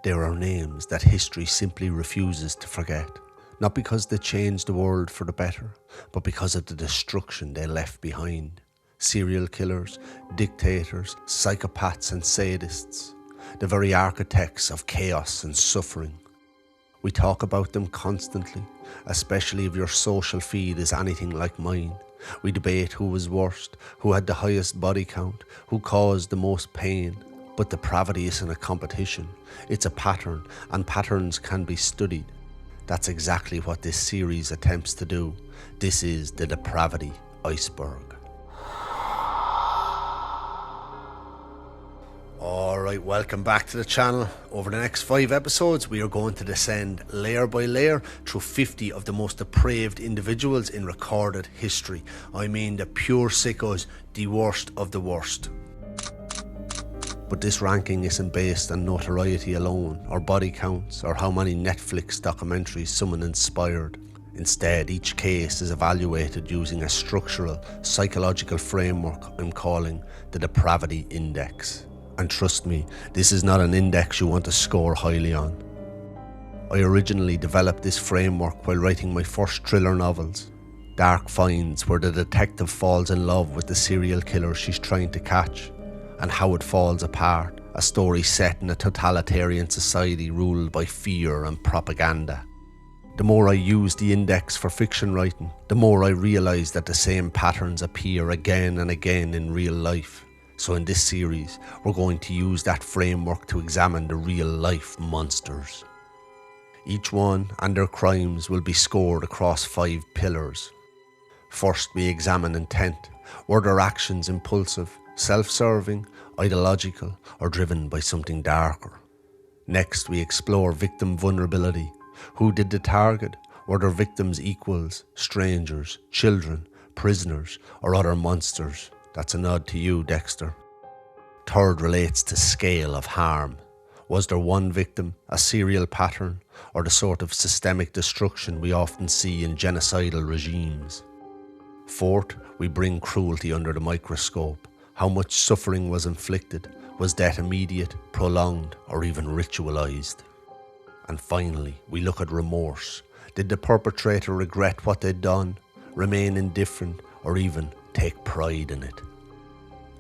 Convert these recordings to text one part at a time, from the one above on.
There are names that history simply refuses to forget, not because they changed the world for the better, but because of the destruction they left behind. Serial killers, dictators, psychopaths and sadists, the very architects of chaos and suffering. We talk about them constantly, especially if your social feed is anything like mine. We debate who was worst, who had the highest body count, who caused the most pain. But depravity isn't a competition, it's a pattern, and patterns can be studied. That's exactly what this series attempts to do. This is the Depravity Iceberg. Alright, welcome back to the channel. Over the next 5 episodes, we are going to descend layer by layer through 50 of the most depraved individuals in recorded history. I mean the pure sickos, the worst of the worst. But this ranking isn't based on notoriety alone, or body counts, or how many Netflix documentaries someone inspired. Instead, each case is evaluated using a structural, psychological framework I'm calling the Depravity Index. And trust me, this is not an index you want to score highly on. I originally developed this framework while writing my first thriller novels, Dark Finds, where the detective falls in love with the serial killer she's trying to catch, and how it falls apart, a story set in a totalitarian society ruled by fear and propaganda. The more I used the index for fiction writing, the more I realised that the same patterns appear again and again in real life. So in this series, we're going to use that framework to examine the real life monsters. Each one and their crimes will be scored across 5 pillars. First, we examine intent. Were their actions impulsive, self-serving, ideological, or driven by something darker? Next, we explore victim vulnerability. Who did they target? Were their victims equals, strangers, children, prisoners, or other monsters? That's a nod to you, Dexter. Third relates to scale of harm. Was there one victim, a serial pattern, or the sort of systemic destruction we often see in genocidal regimes? Fourth, we bring cruelty under the microscope. How much suffering was inflicted? Was death immediate, prolonged, or even ritualized? And finally, we look at remorse. Did the perpetrator regret what they'd done, remain indifferent, or even take pride in it?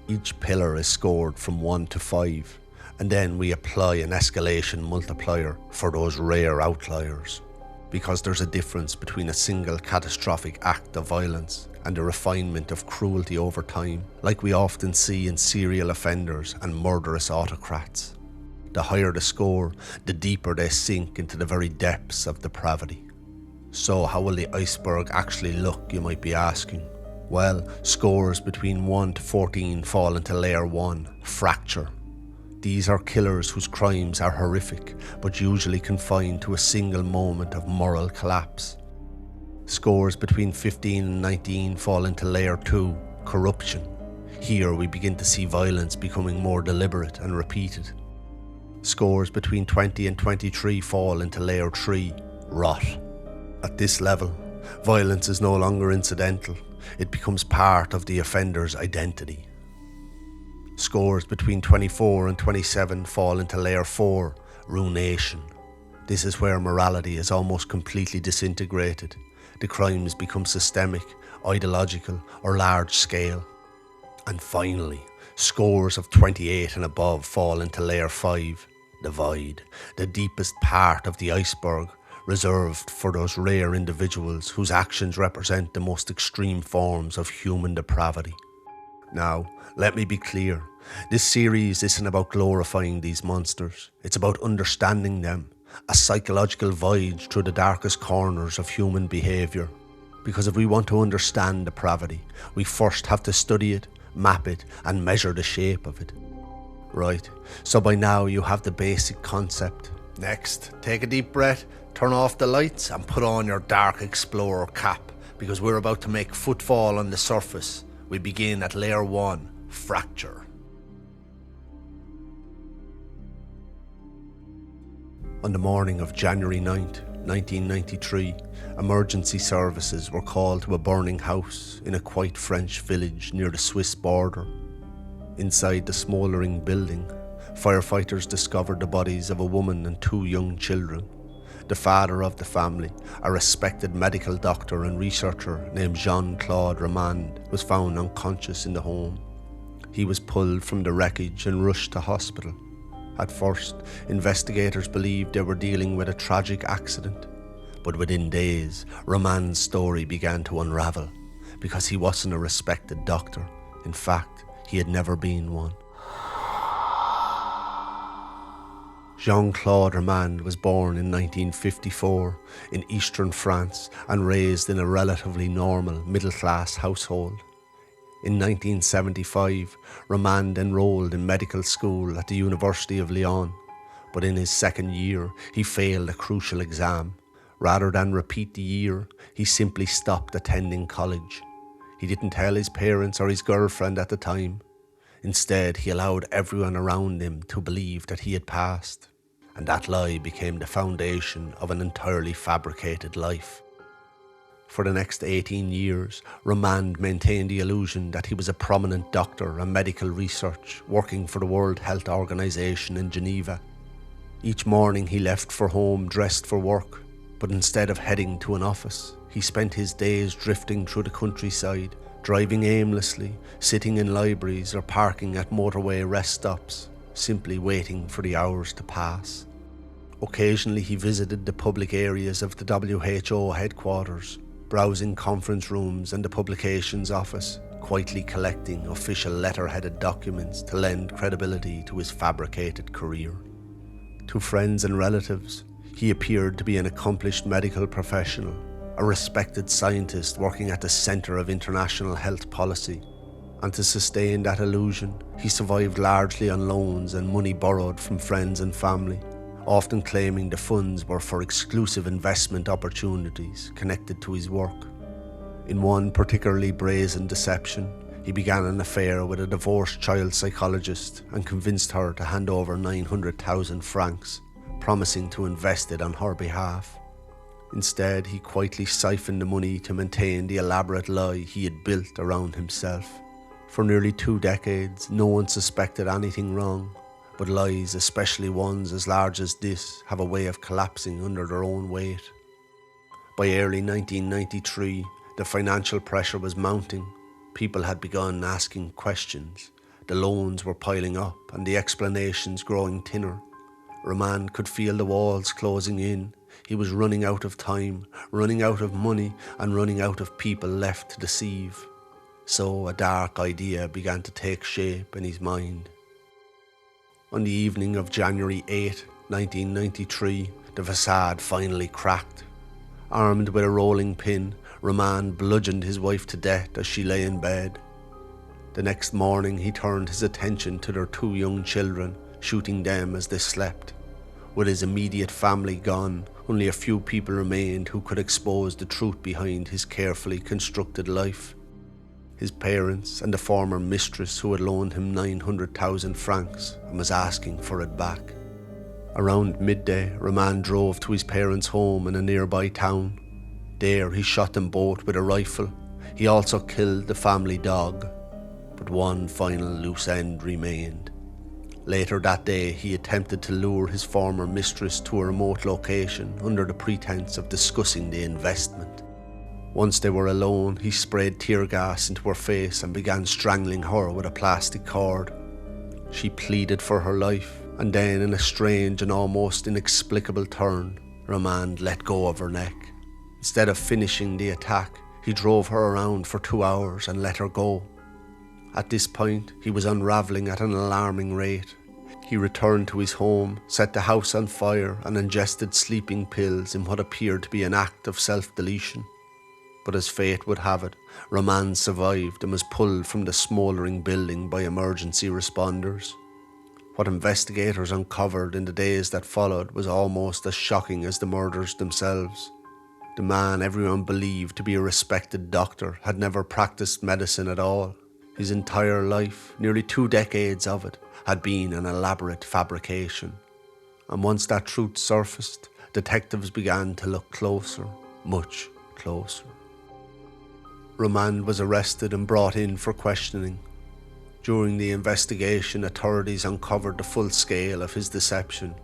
Each pillar is scored from 1 to 5, and then we apply an escalation multiplier for those rare outliers. Because there's a difference between a single catastrophic act of violence and the refinement of cruelty over time, like we often see in serial offenders and murderous autocrats. The higher the score, the deeper they sink into the very depths of depravity. So how will the iceberg actually look, you might be asking? Well, scores between 1 to 14 fall into layer 1, fracture. These are killers whose crimes are horrific, but usually confined to a single moment of moral collapse. Scores between 15 and 19 fall into layer 2, corruption. Here we begin to see violence becoming more deliberate and repeated. Scores between 20 and 23 fall into layer 3, rot. At this level, violence is no longer incidental. It becomes part of the offender's identity. Scores between 24 and 27 fall into layer 4, ruination. This is where morality is almost completely disintegrated. The crimes become systemic, ideological, or large scale. And finally, scores of 28 and above fall into layer 5, the void, the deepest part of the iceberg, reserved for those rare individuals whose actions represent the most extreme forms of human depravity. Now, let me be clear. This series isn't about glorifying these monsters. It's about understanding them, a psychological voyage through the darkest corners of human behaviour. Because if we want to understand depravity, we first have to study it, map it, and measure the shape of it. Right, so by now you have the basic concept. Next, take a deep breath, turn off the lights and put on your Dark Explorer cap, because we're about to make footfall on the surface. We begin at layer 1, fracture. On the morning of January 9th, 1993, emergency services were called to a burning house in a quite French village near the Swiss border. Inside the smouldering building, firefighters discovered the bodies of a woman and 2 young children. The father of the family, a respected medical doctor and researcher named Jean-Claude Romand, was found unconscious in the home. He was pulled from the wreckage and rushed to hospital. At first, investigators believed they were dealing with a tragic accident, but within days, Romand's story began to unravel because he wasn't a respected doctor. In fact, he had never been one. Jean-Claude Romand was born in 1954 in eastern France and raised in a relatively normal middle-class household. In 1975, Romand enrolled in medical school at the University of Lyon, but in his second year, he failed a crucial exam. Rather than repeat the year, he simply stopped attending college. He didn't tell his parents or his girlfriend at the time. Instead, he allowed everyone around him to believe that he had passed, and that lie became the foundation of an entirely fabricated life. For the next 18 years, Romand maintained the illusion that he was a prominent doctor and medical research working for the World Health Organization in Geneva. Each morning he left for home dressed for work, but instead of heading to an office, he spent his days drifting through the countryside, driving aimlessly, sitting in libraries or parking at motorway rest stops, simply waiting for the hours to pass. Occasionally he visited the public areas of the WHO headquarters, browsing conference rooms and the publications office, quietly collecting official letter-headed documents to lend credibility to his fabricated career. To friends and relatives, he appeared to be an accomplished medical professional, a respected scientist working at the centre of international health policy. And to sustain that illusion, he survived largely on loans and money borrowed from friends and family, often claiming the funds were for exclusive investment opportunities connected to his work. In one particularly brazen deception, he began an affair with a divorced child psychologist and convinced her to hand over 900,000 francs, promising to invest it on her behalf. Instead, he quietly siphoned the money to maintain the elaborate lie he had built around himself. For nearly 2 decades, no one suspected anything wrong, but lies, especially ones as large as this, have a way of collapsing under their own weight. By early 1993, the financial pressure was mounting. People had begun asking questions. The loans were piling up and the explanations growing thinner. Romand could feel the walls closing in. He was running out of time, running out of money, and running out of people left to deceive. So a dark idea began to take shape in his mind. On the evening of January 8, 1993, the facade finally cracked. Armed with a rolling pin, Romand bludgeoned his wife to death as she lay in bed. The next morning he turned his attention to their 2 young children, shooting them as they slept. With his immediate family gone, only a few people remained who could expose the truth behind his carefully constructed life. His parents and the former mistress who had loaned him 900,000 francs and was asking for it back. Around midday, Romand drove to his parents' home in a nearby town. There he shot them both with a rifle. He also killed the family dog, but one final loose end remained. Later that day, he attempted to lure his former mistress to a remote location under the pretense of discussing the investment. Once they were alone, he sprayed tear gas into her face and began strangling her with a plastic cord. She pleaded for her life, and then in a strange and almost inexplicable turn, Romand let go of her neck. Instead of finishing the attack, he drove her around for 2 hours and let her go. At this point, he was unravelling at an alarming rate. He returned to his home, set the house on fire, and ingested sleeping pills in what appeared to be an act of self-deletion. But as fate would have it, Romand survived and was pulled from the smouldering building by emergency responders. What investigators uncovered in the days that followed was almost as shocking as the murders themselves. The man everyone believed to be a respected doctor had never practiced medicine at all. His entire life, nearly 2 decades of it, had been an elaborate fabrication. And once that truth surfaced, detectives began to look closer, much closer. Romand was arrested and brought in for questioning. During the investigation, authorities uncovered the full scale of his deception.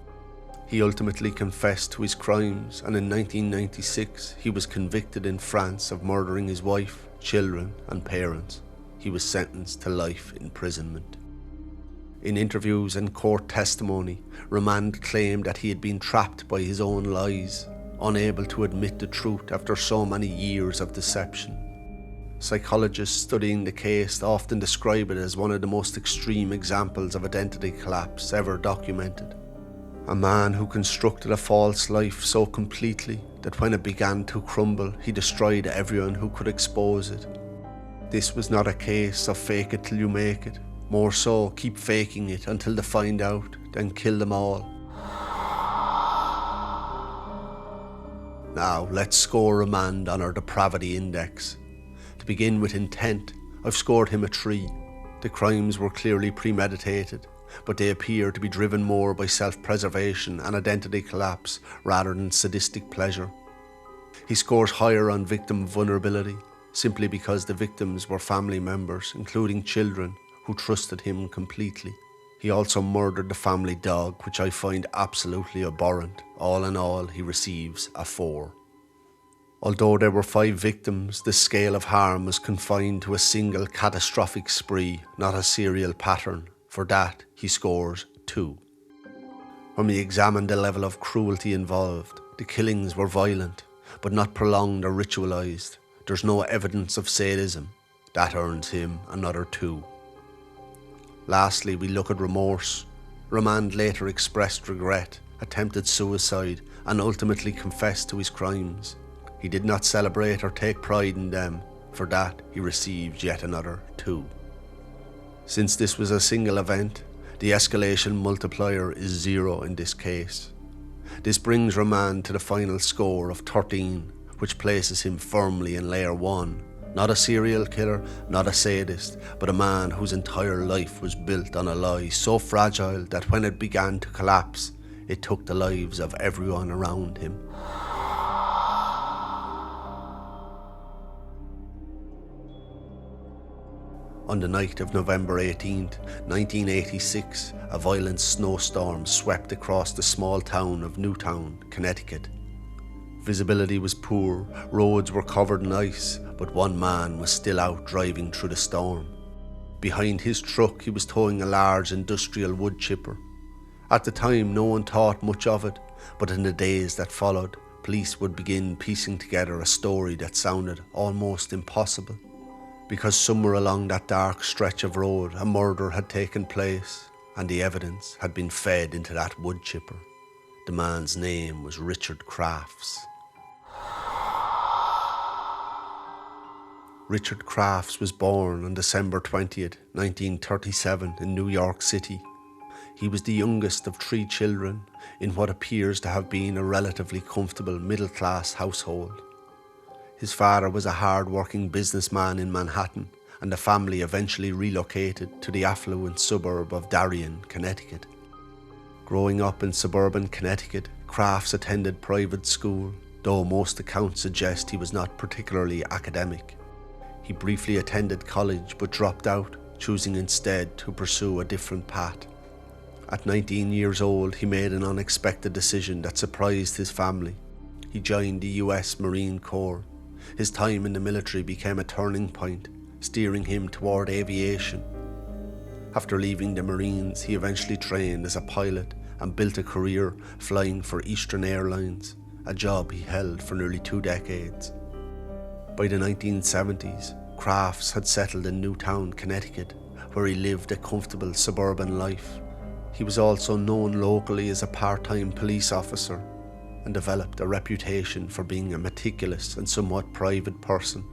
He ultimately confessed to his crimes, and in 1996 he was convicted in France of murdering his wife, children and parents. He was sentenced to life imprisonment. In interviews and court testimony, Remand claimed that he had been trapped by his own lies, unable to admit the truth after so many years of deception. Psychologists studying the case often describe it as one of the most extreme examples of identity collapse ever documented. A man who constructed a false life so completely that when it began to crumble, he destroyed everyone who could expose it. This was not a case of fake it till you make it, more so keep faking it until they find out, then kill them all. Now let's score Remand on our Depravity Index. To begin with intent, I've scored him a 3. The crimes were clearly premeditated, but they appear to be driven more by self-preservation and identity collapse rather than sadistic pleasure. He scores higher on victim vulnerability, simply because the victims were family members, including children, who trusted him completely. He also murdered the family dog, which I find absolutely abhorrent. All in all, he receives a 4. Although there were 5 victims, the scale of harm was confined to a single catastrophic spree, not a serial pattern. For that, he scores 2. When we examine the level of cruelty involved, the killings were violent, but not prolonged or ritualized. There's no evidence of sadism. That earns him another 2. Lastly, we look at remorse. Remand later expressed regret, attempted suicide, and ultimately confessed to his crimes. He did not celebrate or take pride in them. For that, he received yet another 2. Since this was a single event, the escalation multiplier is 0 in this case. This brings Remand to the final score of 13, which places him firmly in layer 1. Not a serial killer, not a sadist, but a man whose entire life was built on a lie so fragile that when it began to collapse, it took the lives of everyone around him. On the night of November 18th, 1986, a violent snowstorm swept across the small town of Newtown, Connecticut. Visibility was poor, roads were covered in ice, but one man was still out driving through the storm. Behind his truck, he was towing a large industrial wood chipper. At the time, no one thought much of it, but in the days that followed, police would begin piecing together a story that sounded almost impossible. Because somewhere along that dark stretch of road, a murder had taken place, and the evidence had been fed into that wood chipper. The man's name was Richard Crafts. Richard Crafts was born on December 20th, 1937 in New York City. He was the youngest of 3 children in what appears to have been a relatively comfortable middle-class household. His father was a hard-working businessman in Manhattan, and the family eventually relocated to the affluent suburb of Darien, Connecticut. Growing up in suburban Connecticut, Crafts attended private school, though most accounts suggest he was not particularly academic. He briefly attended college but dropped out, choosing instead to pursue a different path. At 19 years old, he made an unexpected decision that surprised his family. He joined the US Marine Corps. His time in the military became a turning point, steering him toward aviation. After leaving the Marines, he eventually trained as a pilot and built a career flying for Eastern Airlines, a job he held for nearly 2 decades. By the 1970s, Crafts had settled in Newtown, Connecticut, where he lived a comfortable suburban life. He was also known locally as a part-time police officer and developed a reputation for being a meticulous and somewhat private person.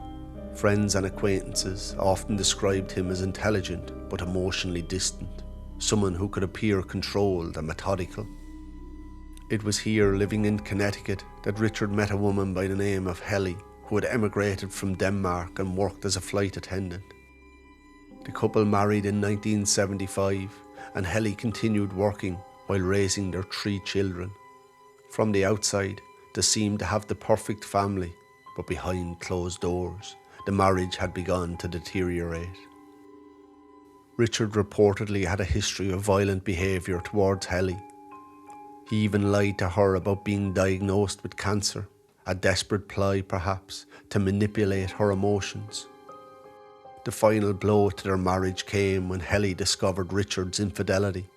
Friends and acquaintances often described him as intelligent but emotionally distant, someone who could appear controlled and methodical. It was here, living in Connecticut, that Richard met a woman by the name of Helly, who had emigrated from Denmark and worked as a flight attendant. The couple married in 1975, and Helly continued working while raising their 3 children. From the outside, they seemed to have the perfect family, but behind closed doors, the marriage had begun to deteriorate. Richard reportedly had a history of violent behaviour towards Helly. He even lied to her about being diagnosed with cancer, a desperate ploy perhaps to manipulate her emotions. The final blow to their marriage came when Helly discovered Richard's infidelity.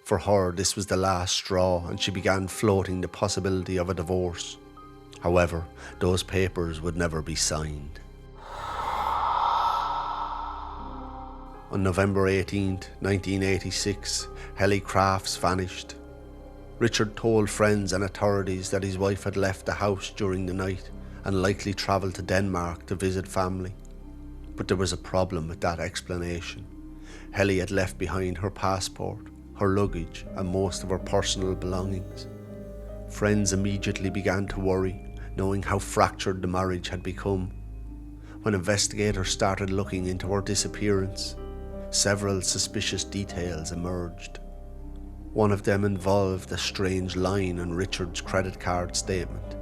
For her, this was the last straw, and she began floating the possibility of a divorce. However, those papers would never be signed. On November 18, 1986, Helly Crafts vanished. Richard told friends and authorities that his wife had left the house during the night and likely travelled to Denmark to visit family. But there was a problem with that explanation. Helly had left behind her passport, her luggage, and most of her personal belongings. Friends immediately began to worry, knowing how fractured the marriage had become. When investigators started looking into her disappearance, several suspicious details emerged. One of them involved a strange line on Richard's credit card statement.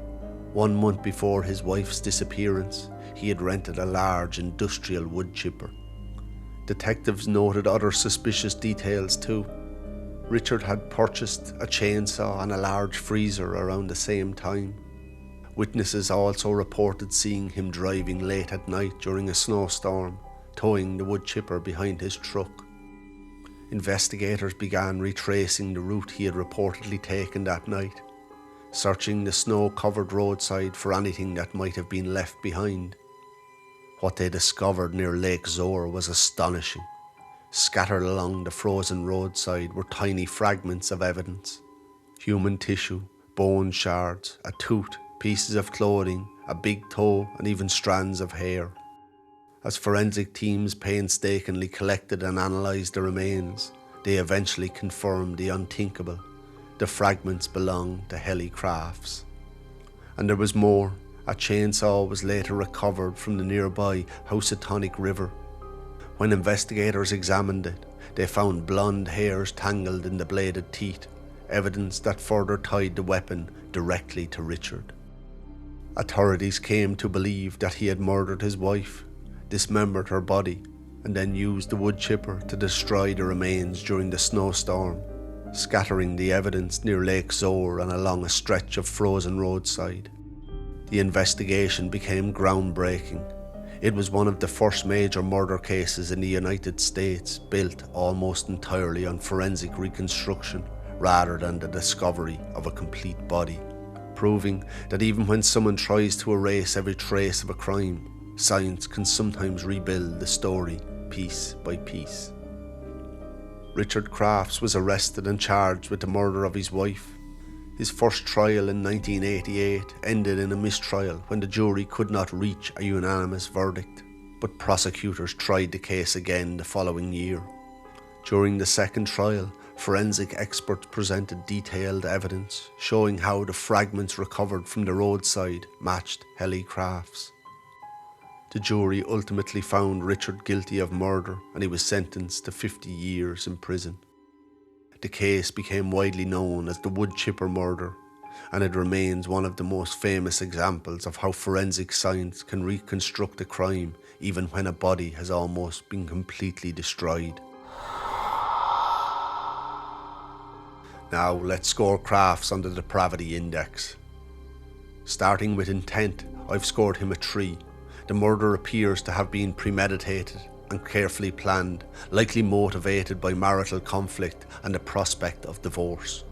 1 month before his wife's disappearance, he had rented a large industrial wood chipper. Detectives noted other suspicious details too. Richard had purchased a chainsaw and a large freezer around the same time. Witnesses also reported seeing him driving late at night during a snowstorm, towing the wood chipper behind his truck. Investigators began retracing the route he had reportedly taken that night, searching the snow-covered roadside for anything that might have been left behind. What they discovered near Lake Zor was astonishing. Scattered along the frozen roadside were tiny fragments of evidence. Human tissue, bone shards, a tooth, pieces of clothing, a big toe, and even strands of hair. As forensic teams painstakingly collected and analysed the remains, they eventually confirmed the unthinkable. The fragments belonged to Helly Crafts. And there was more. A chainsaw was later recovered from the nearby Housatonic River. When investigators examined it, they found blonde hairs tangled in the bladed teeth, evidence that further tied the weapon directly to Richard. Authorities came to believe that he had murdered his wife, dismembered her body, and then used the wood chipper to destroy the remains during the snowstorm, scattering the evidence near Lake Zor and along a stretch of frozen roadside. The investigation became groundbreaking. It was one of the first major murder cases in the United States built almost entirely on forensic reconstruction rather than the discovery of a complete body, proving that even when someone tries to erase every trace of a crime, science can sometimes rebuild the story piece by piece. Richard Crafts was arrested and charged with the murder of his wife. His first trial in 1988 ended in a mistrial when the jury could not reach a unanimous verdict, but prosecutors tried the case again the following year. During the second trial, forensic experts presented detailed evidence showing how the fragments recovered from the roadside matched Helly Crafts. The jury ultimately found Richard guilty of murder and he was sentenced to 50 years in prison. The case became widely known as the wood chipper murder, and it remains one of the most famous examples of how forensic science can reconstruct a crime even when a body has almost been completely destroyed. Now let's score Crafts on the Depravity Index. Starting with intent, I've scored him a 3. The murder appears to have been premeditated and carefully planned, likely motivated by marital conflict and the prospect of divorce.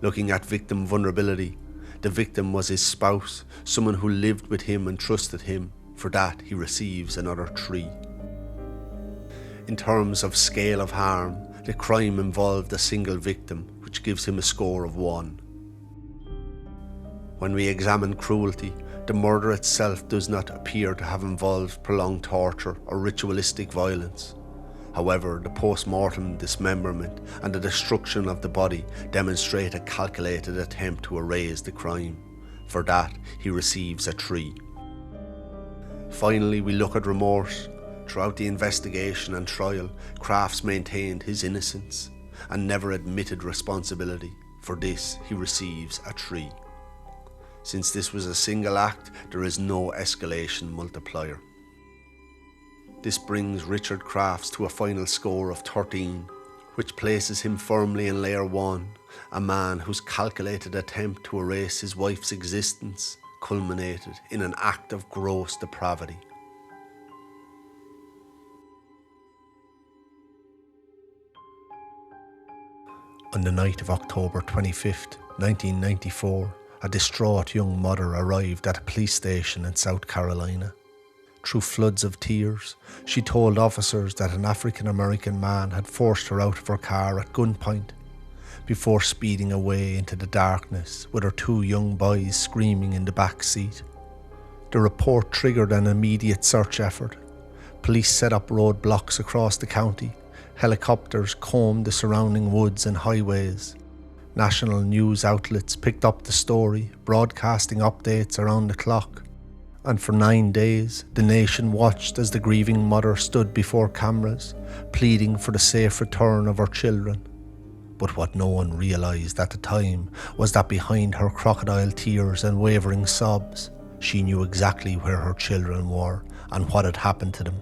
Looking at victim vulnerability, the victim was his spouse, someone who lived with him and trusted him. For that, he receives another 3. In terms of scale of harm, the crime involved a single victim, which gives him a score of 1. When we examine cruelty, the murder itself does not appear to have involved prolonged torture or ritualistic violence. However, the post-mortem dismemberment and the destruction of the body demonstrate a calculated attempt to erase the crime. For that, he receives a 3. Finally, we look at remorse. Throughout the investigation and trial, Crafts maintained his innocence and never admitted responsibility. For this, he receives a 3. Since this was a single act, there is no escalation multiplier. This brings Richard Crafts to a final score of 13, which places him firmly in Layer 1, a man whose calculated attempt to erase his wife's existence culminated in an act of gross depravity. On the night of October 25th, 1994, a distraught young mother arrived at a police station in South Carolina. Through floods of tears, she told officers that an African-American man had forced her out of her car at gunpoint, before speeding away into the darkness with her two young boys screaming in the back seat. The report triggered an immediate search effort. Police set up roadblocks across the county. Helicopters combed the surrounding woods and highways. National news outlets picked up the story, broadcasting updates around the clock. And for 9 days, the nation watched as the grieving mother stood before cameras, pleading for the safe return of her children. But what no one realised at the time was that behind her crocodile tears and wavering sobs, she knew exactly where her children were and what had happened to them.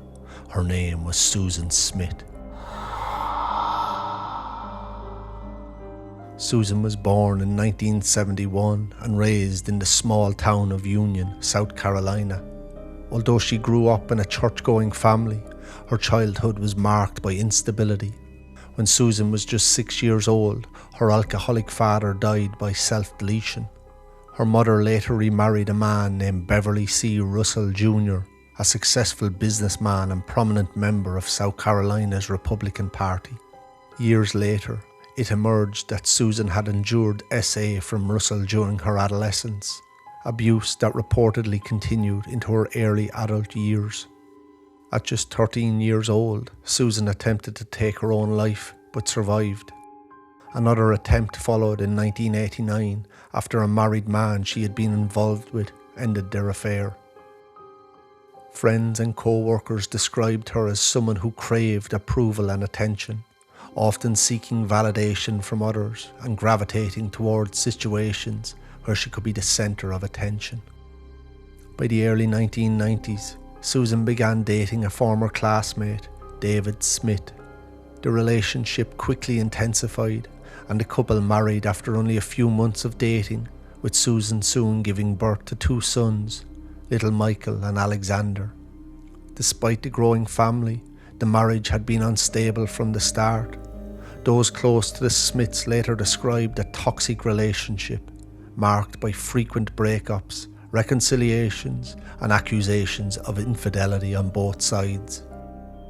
Her name was Susan Smith. Susan was born in 1971 and raised in the small town of Union, South Carolina. Although she grew up in a church-going family, her childhood was marked by instability. When Susan was just 6 years old, her alcoholic father died by self-deletion. Her mother later remarried a man named Beverly C. Russell Jr., a successful businessman and prominent member of South Carolina's Republican Party. Years later, it emerged that Susan had endured SA from Russell during her adolescence, abuse that reportedly continued into her early adult years. At just 13 years old, Susan attempted to take her own life, but survived. Another attempt followed in 1989 after a married man she had been involved with ended their affair. Friends and co-workers described her as someone who craved approval and attention, often seeking validation from others and gravitating towards situations where she could be the centre of attention. By the early 1990s, Susan began dating a former classmate, David Smith. The relationship quickly intensified, and the couple married after only a few months of dating, with Susan soon giving birth to 2 sons, little Michael and Alexander. Despite the growing family, the marriage had been unstable from the start. Those close to the Smiths later described a toxic relationship, marked by frequent breakups, reconciliations, and accusations of infidelity on both sides.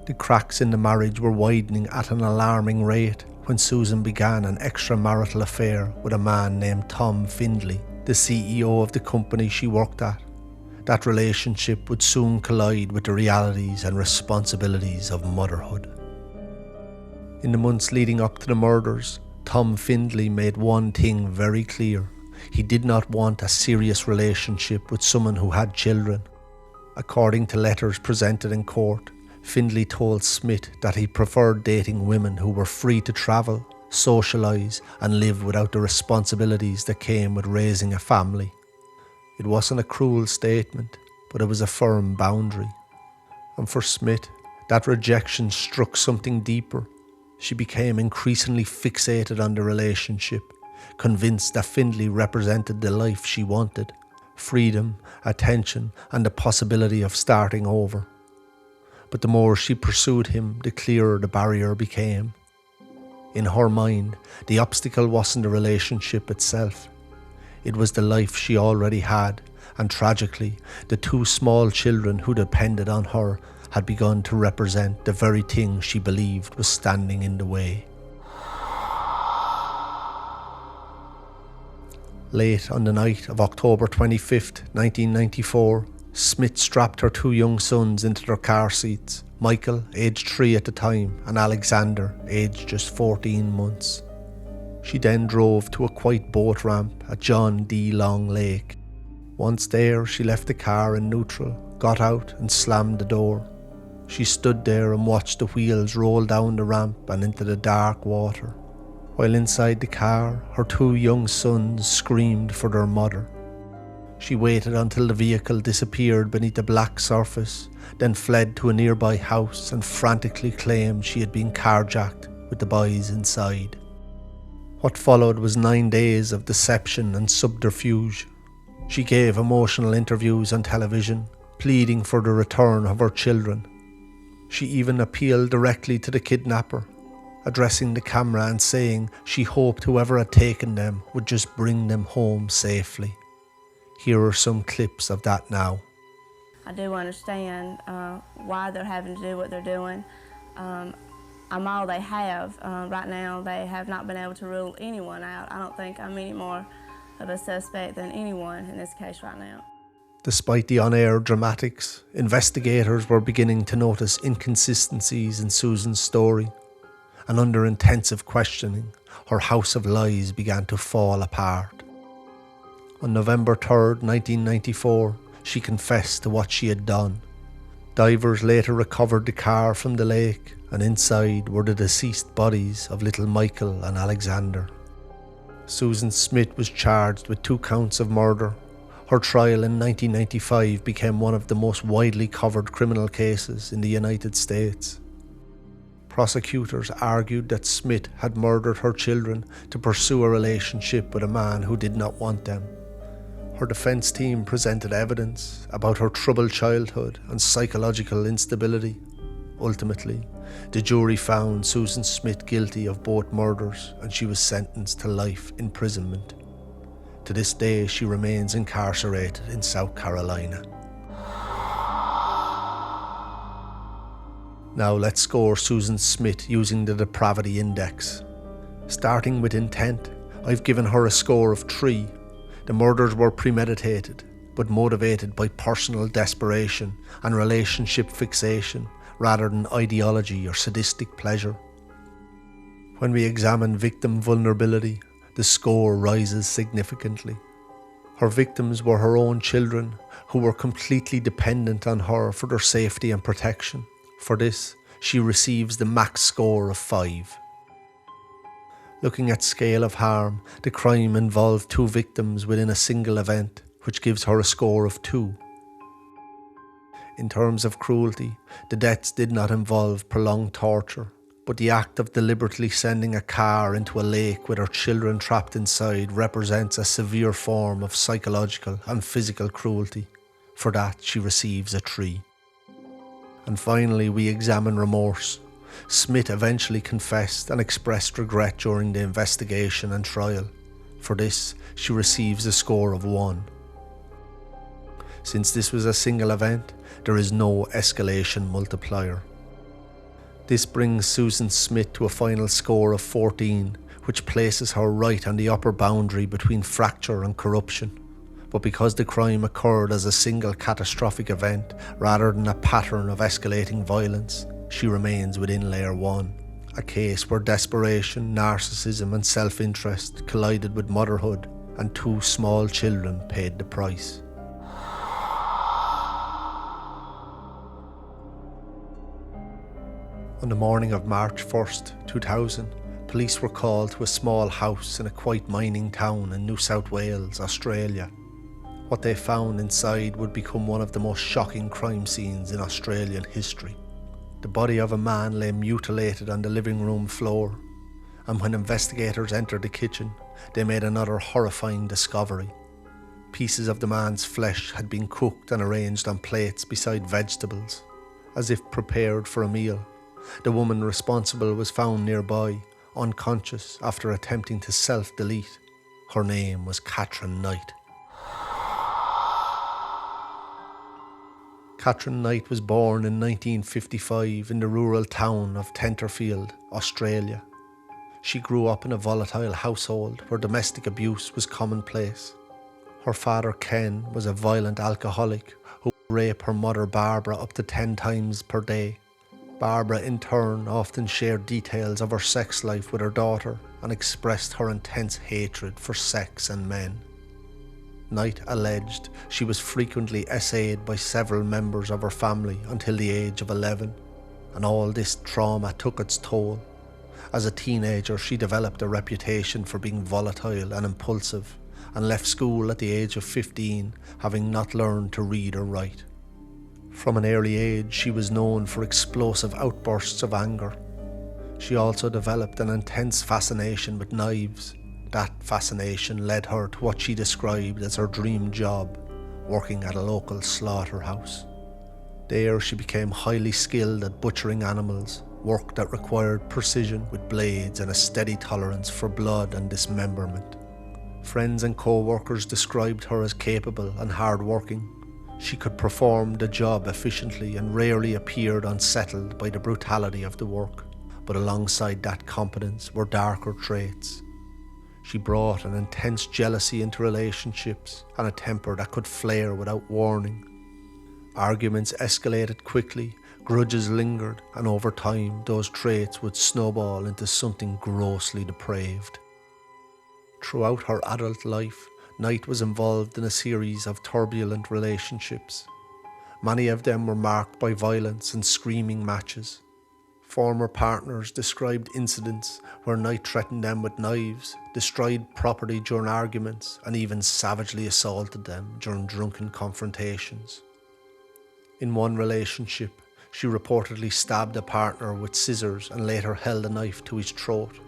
The cracks in the marriage were widening at an alarming rate when Susan began an extramarital affair with a man named Tom Findley, the CEO of the company she worked at. That relationship would soon collide with the realities and responsibilities of motherhood. In the months leading up to the murders, Tom Findley made one thing very clear. He did not want a serious relationship with someone who had children. According to letters presented in court, Findley told Smith that he preferred dating women who were free to travel, socialise, and live without the responsibilities that came with raising a family. It wasn't a cruel statement, but it was a firm boundary. And for Smith, that rejection struck something deeper. She became increasingly fixated on the relationship, convinced that Findley represented the life she wanted: freedom, attention, and the possibility of starting over. But the more she pursued him, the clearer the barrier became. In her mind, the obstacle wasn't the relationship itself. It was the life she already had, and tragically, the 2 small children who depended on her had begun to represent the very thing she believed was standing in the way. Late on the night of October 25th, 1994, Smith strapped her 2 young sons into their car seats, Michael, aged 3 at the time, and Alexander, aged just 14 months. She then drove to a quiet boat ramp at John D. Long Lake. Once there, she left the car in neutral, got out and slammed the door. She stood there and watched the wheels roll down the ramp and into the dark water. While inside the car, her 2 young sons screamed for their mother. She waited until the vehicle disappeared beneath the black surface, then fled to a nearby house and frantically claimed she had been carjacked with the boys inside. What followed was 9 days of deception and subterfuge. She gave emotional interviews on television, pleading for the return of her children. She even appealed directly to the kidnapper, addressing the camera and saying she hoped whoever had taken them would just bring them home safely. Here are some clips of that now. I do understand why they're having to do what they're doing. I'm all they have. Right now, they have not been able to rule anyone out. I don't think I'm any more of a suspect than anyone in this case right now. Despite the on-air dramatics, investigators were beginning to notice inconsistencies in Susan's story, and under intensive questioning, her house of lies began to fall apart. On November 3rd, 1994, she confessed to what she had done. Divers later recovered the car from the lake, and inside were the deceased bodies of little Michael and Alexander. Susan Smith was charged with 2 counts of murder. Her trial in 1995 became one of the most widely covered criminal cases in the United States. Prosecutors argued that Smith had murdered her children to pursue a relationship with a man who did not want them. Her defense team presented evidence about her troubled childhood and psychological instability. Ultimately, the jury found Susan Smith guilty of both murders, and she was sentenced to life imprisonment. To this day, she remains incarcerated in South Carolina. Now let's score Susan Smith using the Depravity Index. Starting with intent, I've given her a score of 3. The murders were premeditated, but motivated by personal desperation and relationship fixation rather than ideology or sadistic pleasure. When we examine victim vulnerability, the score rises significantly. Her victims were her own children, who were completely dependent on her for their safety and protection. For this, she receives the max score of 5. Looking at scale of harm, the crime involved 2 victims within a single event, which gives her a score of 2. In terms of cruelty, the deaths did not involve prolonged torture, but the act of deliberately sending a car into a lake with her children trapped inside represents a severe form of psychological and physical cruelty. For that, she receives a 3. And finally, we examine remorse. Smith eventually confessed and expressed regret during the investigation and trial. For this, she receives a score of 1. Since this was a single event, there is no escalation multiplier. This brings Susan Smith to a final score of 14, which places her right on the upper boundary between fracture and corruption. But because the crime occurred as a single catastrophic event rather than a pattern of escalating violence, she remains within Layer 1, a case where desperation, narcissism and self-interest collided with motherhood, and 2 small children paid the price. On the morning of March 1st, 2000, police were called to a small house in a quiet mining town in New South Wales, Australia. What they found inside would become one of the most shocking crime scenes in Australian history. The body of a man lay mutilated on the living room floor, and when investigators entered the kitchen, they made another horrifying discovery. Pieces of the man's flesh had been cooked and arranged on plates beside vegetables, as if prepared for a meal. The woman responsible was found nearby, unconscious after attempting to self-delete. Her name was Katherine Knight. Katherine Knight was born in 1955 in the rural town of Tenterfield, Australia. She grew up in a volatile household where domestic abuse was commonplace. Her father Ken was a violent alcoholic who would rape her mother Barbara up to 10 times per day. Barbara in turn often shared details of her sex life with her daughter and expressed her intense hatred for sex and men. Knight alleged she was frequently essayed by several members of her family until the age of 11, and all this trauma took its toll. As a teenager, she developed a reputation for being volatile and impulsive, and left school at the age of 15, having not learned to read or write. From an early age, she was known for explosive outbursts of anger. She also developed an intense fascination with knives. That fascination led her to what she described as her dream job, working at a local slaughterhouse. There she became highly skilled at butchering animals, work that required precision with blades and a steady tolerance for blood and dismemberment. Friends and co-workers described her as capable and hard-working. She could perform the job efficiently and rarely appeared unsettled by the brutality of the work. But alongside that competence were darker traits. She brought an intense jealousy into relationships and a temper that could flare without warning. Arguments escalated quickly, grudges lingered, and over time those traits would snowball into something grossly depraved. Throughout her adult life, Knight was involved in a series of turbulent relationships. Many of them were marked by violence and screaming matches. Former partners described incidents where Knight threatened them with knives, destroyed property during arguments, and even savagely assaulted them during drunken confrontations. In one relationship, she reportedly stabbed a partner with scissors and later held a knife to his throat.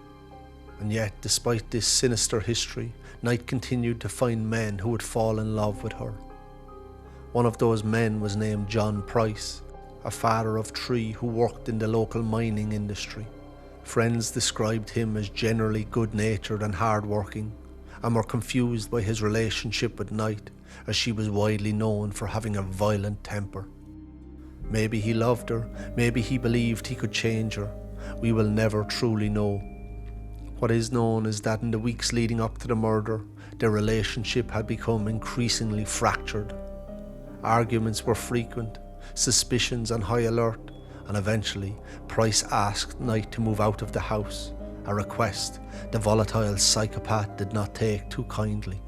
And yet, despite this sinister history, Knight continued to find men who would fall in love with her. One of those men was named John Price, a father of 3 who worked in the local mining industry. Friends described him as generally good-natured and hard-working, and were confused by his relationship with Knight, as she was widely known for having a violent temper. Maybe he loved her, maybe he believed he could change her. We will never truly know. What is known is that in the weeks leading up to the murder, their relationship had become increasingly fractured. Arguments were frequent, suspicions on high alert, and eventually Price asked Knight to move out of the house, a request the volatile psychopath did not take too kindly.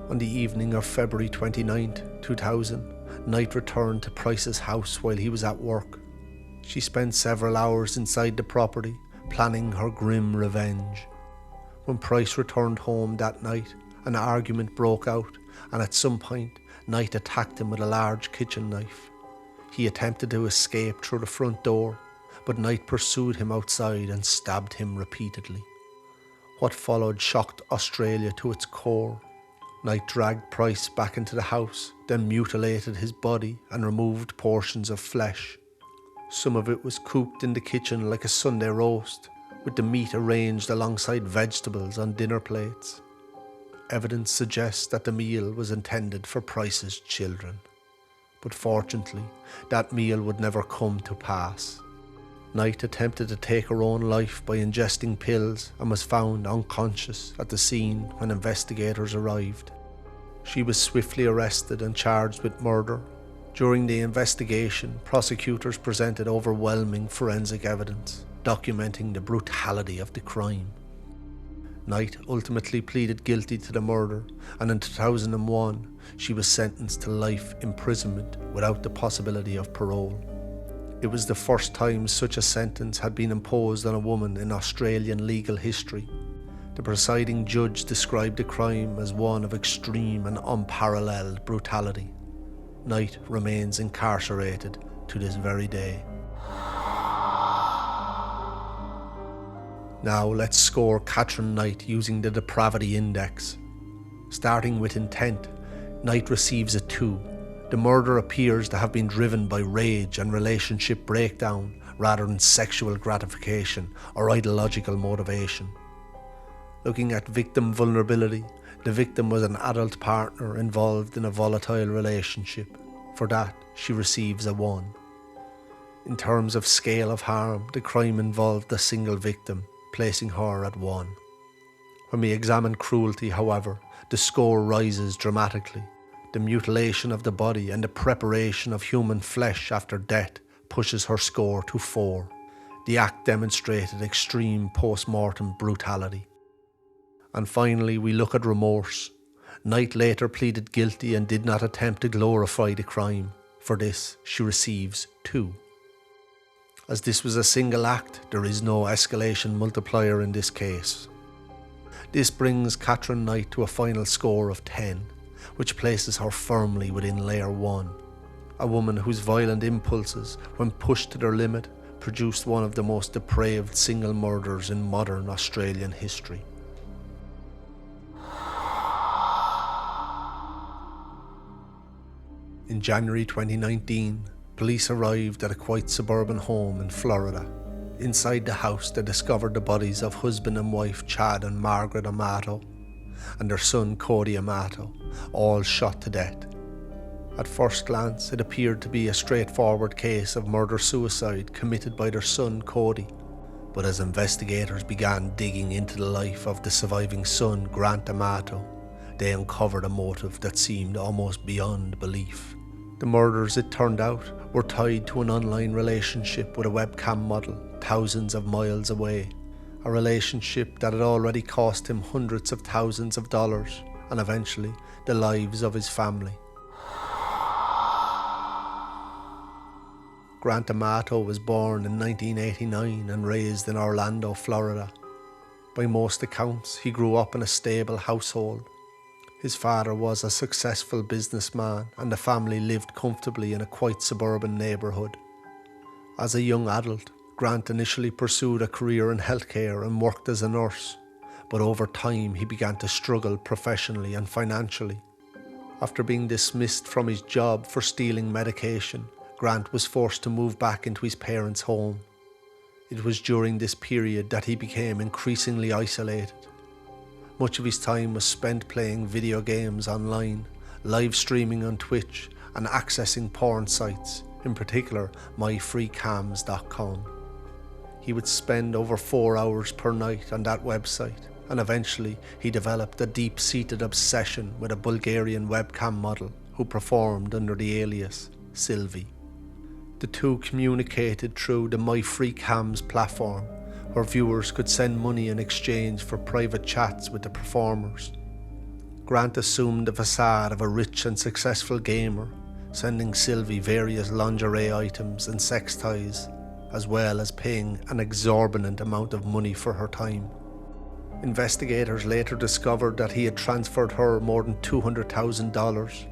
On the evening of February 29, 2000, Knight returned to Price's house while he was at work. She spent several hours inside the property, planning her grim revenge. When Price returned home that night, an argument broke out, and at some point, Knight attacked him with a large kitchen knife. He attempted to escape through the front door, but Knight pursued him outside and stabbed him repeatedly. What followed shocked Australia to its core. Knight dragged Price back into the house, then mutilated his body and removed portions of flesh. Some of it was cooked in the kitchen like a Sunday roast, with the meat arranged alongside vegetables on dinner plates. Evidence suggests that the meal was intended for Price's children. But fortunately, that meal would never come to pass. Knight attempted to take her own life by ingesting pills and was found unconscious at the scene when investigators arrived. She was swiftly arrested and charged with murder. During the investigation, prosecutors presented overwhelming forensic evidence, documenting the brutality of the crime. Knight ultimately pleaded guilty to the murder, and in 2001, she was sentenced to life imprisonment without the possibility of parole. It was the first time such a sentence had been imposed on a woman in Australian legal history. The presiding judge described the crime as one of extreme and unparalleled brutality. Knight remains incarcerated to this very day. Now let's score Katherine Knight using the Depravity Index. Starting with intent, Knight receives a 2. The murder appears to have been driven by rage and relationship breakdown rather than sexual gratification or ideological motivation. Looking at victim vulnerability, the victim was an adult partner involved in a volatile relationship. For that, she receives a 1. In terms of scale of harm, the crime involved a single victim, placing her at 1. When we examine cruelty, however, the score rises dramatically. The mutilation of the body and the preparation of human flesh after death pushes her score to 4. The act demonstrated extreme post-mortem brutality. And finally, we look at remorse. Knight later pleaded guilty and did not attempt to glorify the crime. For this, she receives 2. As this was a single act, there is no escalation multiplier in this case. This brings Katherine Knight to a final score of 10, which places her firmly within Layer 1. A woman whose violent impulses, when pushed to their limit, produced one of the most depraved single murders in modern Australian history. In January 2019, police arrived at a quite suburban home in Florida. Inside the house, they discovered the bodies of husband and wife Chad and Margaret Amato, and their son Cody Amato, all shot to death. At first glance, it appeared to be a straightforward case of murder-suicide committed by their son Cody, but as investigators began digging into the life of the surviving son, Grant Amato, they uncovered a motive that seemed almost beyond belief. The murders, it turned out, were tied to an online relationship with a webcam model thousands of miles away, a relationship that had already cost him hundreds of thousands of dollars and eventually the lives of his family. Grant Amato was born in 1989 and raised in Orlando, Florida. By most accounts, he grew up in a stable household. His father was a successful businessman and the family lived comfortably in a quite suburban neighbourhood. As a young adult, Grant initially pursued a career in healthcare and worked as a nurse, but over time he began to struggle professionally and financially. After being dismissed from his job for stealing medication, Grant was forced to move back into his parents' home. It was during this period that he became increasingly isolated. Much of his time was spent playing video games online, live streaming on Twitch, and accessing porn sites, in particular myfreecams.com. He would spend over 4 hours per night on that website, and eventually he developed a deep-seated obsession with a Bulgarian webcam model who performed under the alias Sylvie. The two communicated through the MyFreeCams platform, where viewers could send money in exchange for private chats with the performers. Grant assumed the facade of a rich and successful gamer, sending Sylvie various lingerie items and sex toys, as well as paying an exorbitant amount of money for her time. Investigators later discovered that he had transferred her more than $200,000.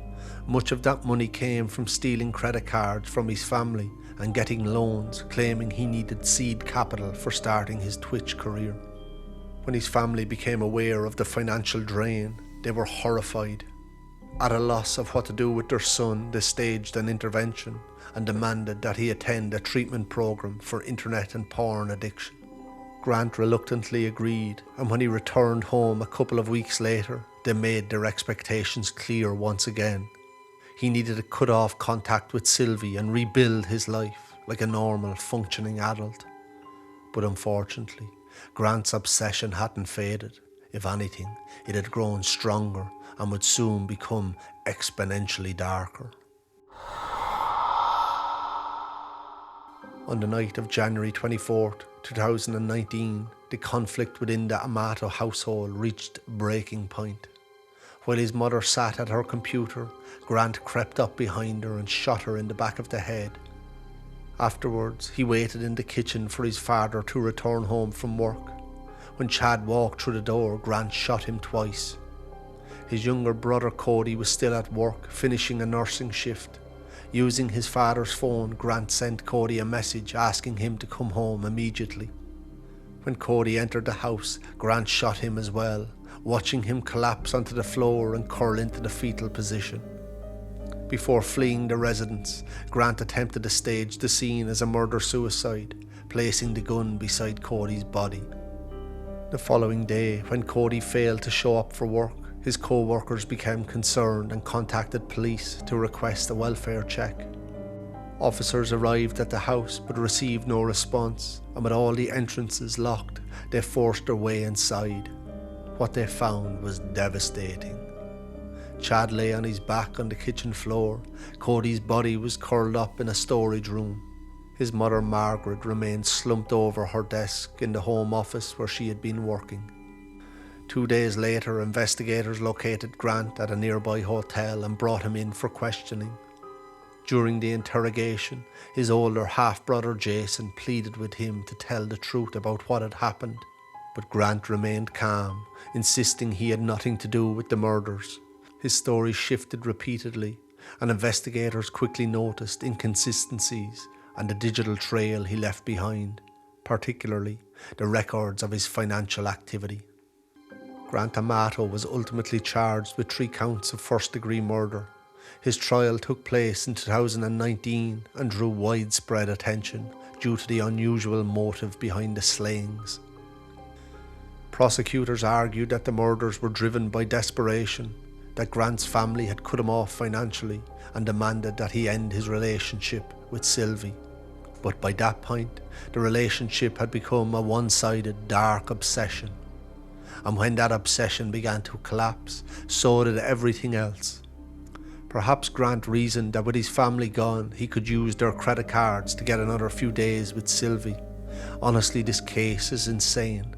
Much of that money came from stealing credit cards from his family and getting loans, claiming he needed seed capital for starting his Twitch career. When his family became aware of the financial drain, they were horrified. At a loss of what to do with their son, they staged an intervention and demanded that he attend a treatment program for internet and porn addiction. Grant reluctantly agreed, and when he returned home a couple of weeks later, they made their expectations clear once again. He needed to cut off contact with Sylvie and rebuild his life like a normal, functioning adult. But unfortunately, Grant's obsession hadn't faded. If anything, it had grown stronger and would soon become exponentially darker. On the night of January 24th, 2019, the conflict within the Amato household reached breaking point. While his mother sat at her computer, Grant crept up behind her and shot her in the back of the head. Afterwards, he waited in the kitchen for his father to return home from work. When Chad walked through the door, Grant shot him twice. His younger brother Cody was still at work, finishing a nursing shift. Using his father's phone, Grant sent Cody a message asking him to come home immediately. When Cody entered the house, Grant shot him as well, watching him collapse onto the floor and curl into the fetal position. Before fleeing the residence, Grant attempted to stage the scene as a murder-suicide, placing the gun beside Cody's body. The following day, when Cody failed to show up for work, his co-workers became concerned and contacted police to request a welfare check. Officers arrived at the house but received no response, and with all the entrances locked, they forced their way inside. What they found was devastating. Chad lay on his back on the kitchen floor. Cody's body was curled up in a storage room. His mother Margaret remained slumped over her desk in the home office where she had been working. 2 days later, investigators located Grant at a nearby hotel and brought him in for questioning. During the interrogation, his older half-brother Jason pleaded with him to tell the truth about what had happened, but Grant remained calm, insisting he had nothing to do with the murders. His story shifted repeatedly, and investigators quickly noticed inconsistencies and the digital trail he left behind, particularly the records of his financial activity. Grant Amato was ultimately charged with 3 counts of first-degree murder. His trial took place in 2019 and drew widespread attention due to the unusual motive behind the slayings. Prosecutors argued that the murders were driven by desperation, that Grant's family had cut him off financially and demanded that he end his relationship with Sylvie. But by that point, the relationship had become a one-sided, dark obsession. And when that obsession began to collapse, so did everything else. Perhaps Grant reasoned that with his family gone, he could use their credit cards to get another few days with Sylvie. Honestly, this case is insane.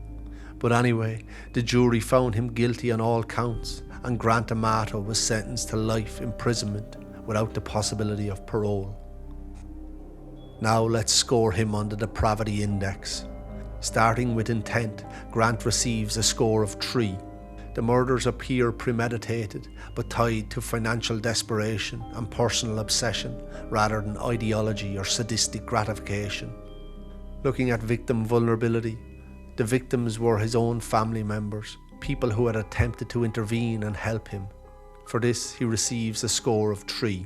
But anyway, the jury found him guilty on all counts, and Grant Amato was sentenced to life imprisonment without the possibility of parole. Now let's score him on the Depravity Index. Starting with intent, Grant receives a score of 3. The murders appear premeditated, but tied to financial desperation and personal obsession rather than ideology or sadistic gratification. Looking at victim vulnerability, the victims were his own family members, people who had attempted to intervene and help him. For this, he receives a score of 3.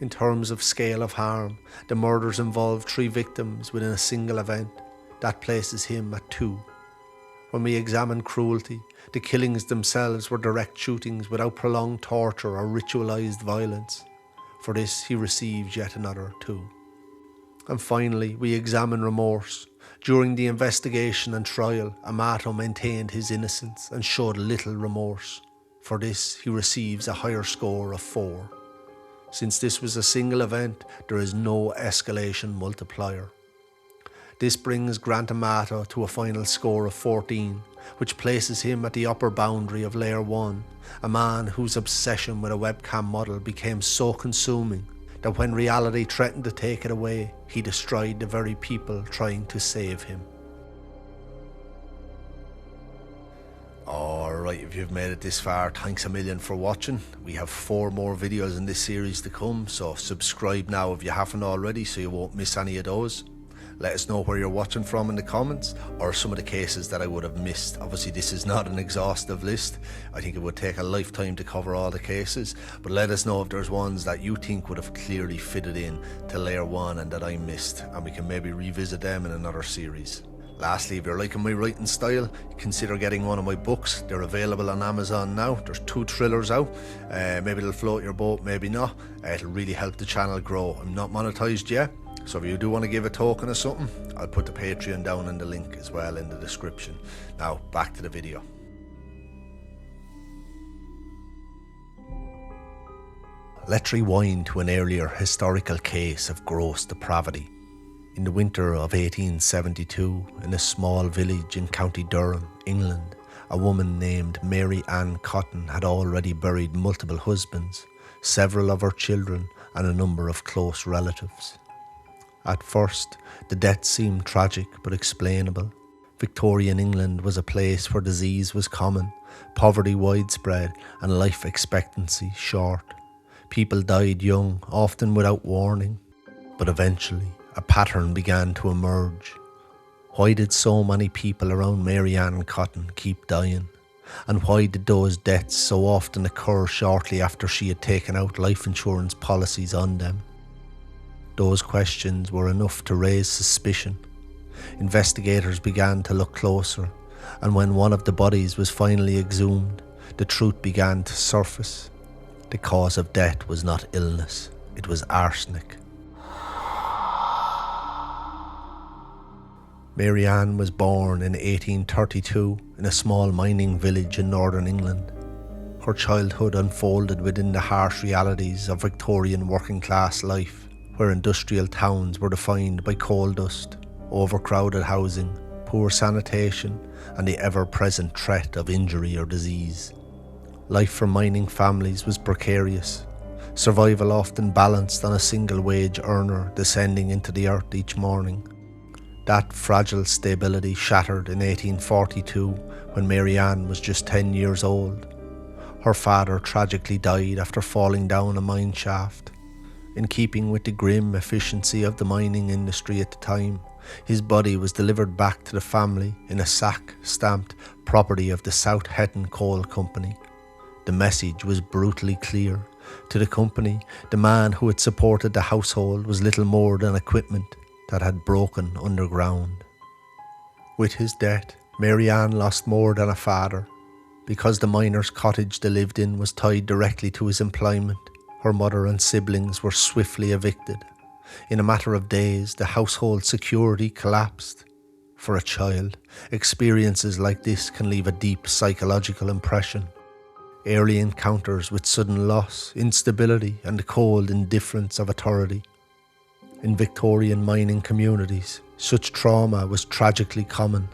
In terms of scale of harm, the murders involved 3 victims within a single event. That places him at 2. When we examine cruelty, the killings themselves were direct shootings without prolonged torture or ritualized violence. For this, he receives yet another 2. And finally, we examine remorse. During the investigation and trial, Amato maintained his innocence and showed little remorse. For this, he receives a higher score of 4. Since this was a single event, there is no escalation multiplier. This brings Grant Amato to a final score of 14, which places him at the upper boundary of Layer 1, a man whose obsession with a webcam model became so consuming that when reality threatened to take it away, he destroyed the very people trying to save him. Alright, if you've made it this far, thanks a million for watching. We have 4 more videos in this series to come, so subscribe now if you haven't already so you won't miss any of those. Let us know where you're watching from in the comments, or some of the cases that I would have missed. Obviously this is not an exhaustive list. I think it would take a lifetime to cover all the cases, but let us know if there's ones that you think would have clearly fitted in to Layer 1 and that I missed, and we can maybe revisit them in another series. Lastly, if you're liking my writing style, consider getting one of my books. They're available on Amazon now. There's 2 thrillers out. Maybe they'll float your boat, maybe not. It'll really help the channel grow. I'm not monetized yet, so if you do want to give a token or something, I'll put the Patreon down in the link as well in the description. Now, back to the video. Let's rewind to an earlier historical case of gross depravity. In the winter of 1872, in a small village in County Durham, England, a woman named Mary Ann Cotton had already buried multiple husbands, several of her children, and a number of close relatives. At first, the death seemed tragic but explainable. Victorian England was a place where disease was common, poverty widespread, and life expectancy short. People died young, often without warning. But eventually, a pattern began to emerge. Why did so many people around Mary Ann Cotton keep dying? And why did those deaths so often occur shortly after she had taken out life insurance policies on them? Those questions were enough to raise suspicion. Investigators began to look closer, and when one of the bodies was finally exhumed, the truth began to surface. The cause of death was not illness, it was arsenic. Mary Ann was born in 1832 in a small mining village in northern England. Her childhood unfolded within the harsh realities of Victorian working class life, where industrial towns were defined by coal dust, overcrowded housing, poor sanitation, and the ever-present threat of injury or disease. Life for mining families was precarious. survival often balanced on a single wage earner descending into the earth each morning. That fragile stability shattered in 1842 when Marianne was just 10 years old. Her father tragically died after falling down a mine shaft. In keeping with the grim efficiency of the mining industry at the time, his body was delivered back to the family in a sack stamped property of the South Hetton Coal Company. The message was brutally clear. To the company, the man who had supported the household was little more than equipment that had broken underground. With his death, Marianne lost more than a father. Because the miner's cottage they lived in was tied directly to his employment, her mother and siblings were swiftly evicted. In a matter of days, the household security collapsed. For a child, experiences like this can leave a deep psychological impression. Early encounters with sudden loss, instability, and the cold indifference of authority. In Victorian mining communities, such trauma was tragically common,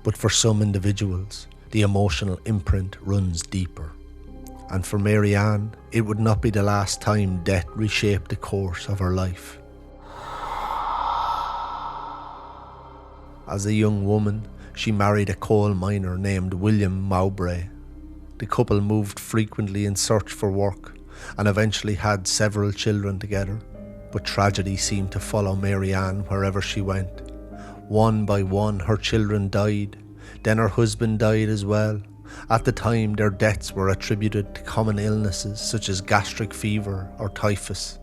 but for some individuals, the emotional imprint runs deeper. And for Marianne, it would not be the last time death reshaped the course of her life. As a young woman, she married a coal miner named William Mowbray. The couple moved frequently in search for work and eventually had several children together, but tragedy seemed to follow Marianne wherever she went. One by one, her children died. Then her husband died as well. At the time, their deaths were attributed to common illnesses such as gastric fever or typhus.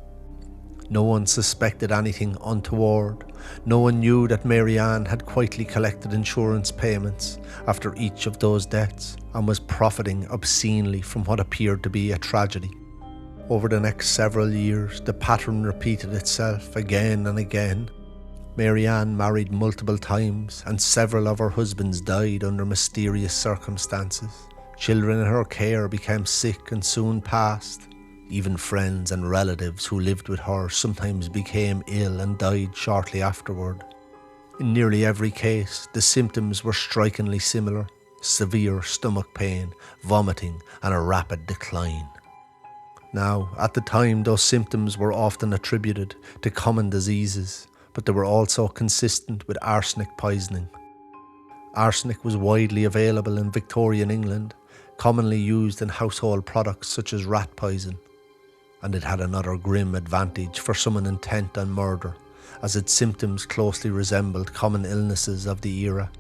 No one suspected anything untoward. No one knew that Marianne had quietly collected insurance payments after each of those deaths and was profiting obscenely from what appeared to be a tragedy. Over the next several years, the pattern repeated itself again and again. Marianne married multiple times and several of her husbands died under mysterious circumstances. Children in her care became sick and soon passed. Even friends and relatives who lived with her sometimes became ill and died shortly afterward. In nearly every case, the symptoms were strikingly similar: severe stomach pain, vomiting, and a rapid decline. Now, at the time, those symptoms were often attributed to common diseases, but they were also consistent with arsenic poisoning. Arsenic was widely available in Victorian England, commonly used in household products such as rat poison. And it had another grim advantage for someone intent on murder, as its symptoms closely resembled common illnesses of the era.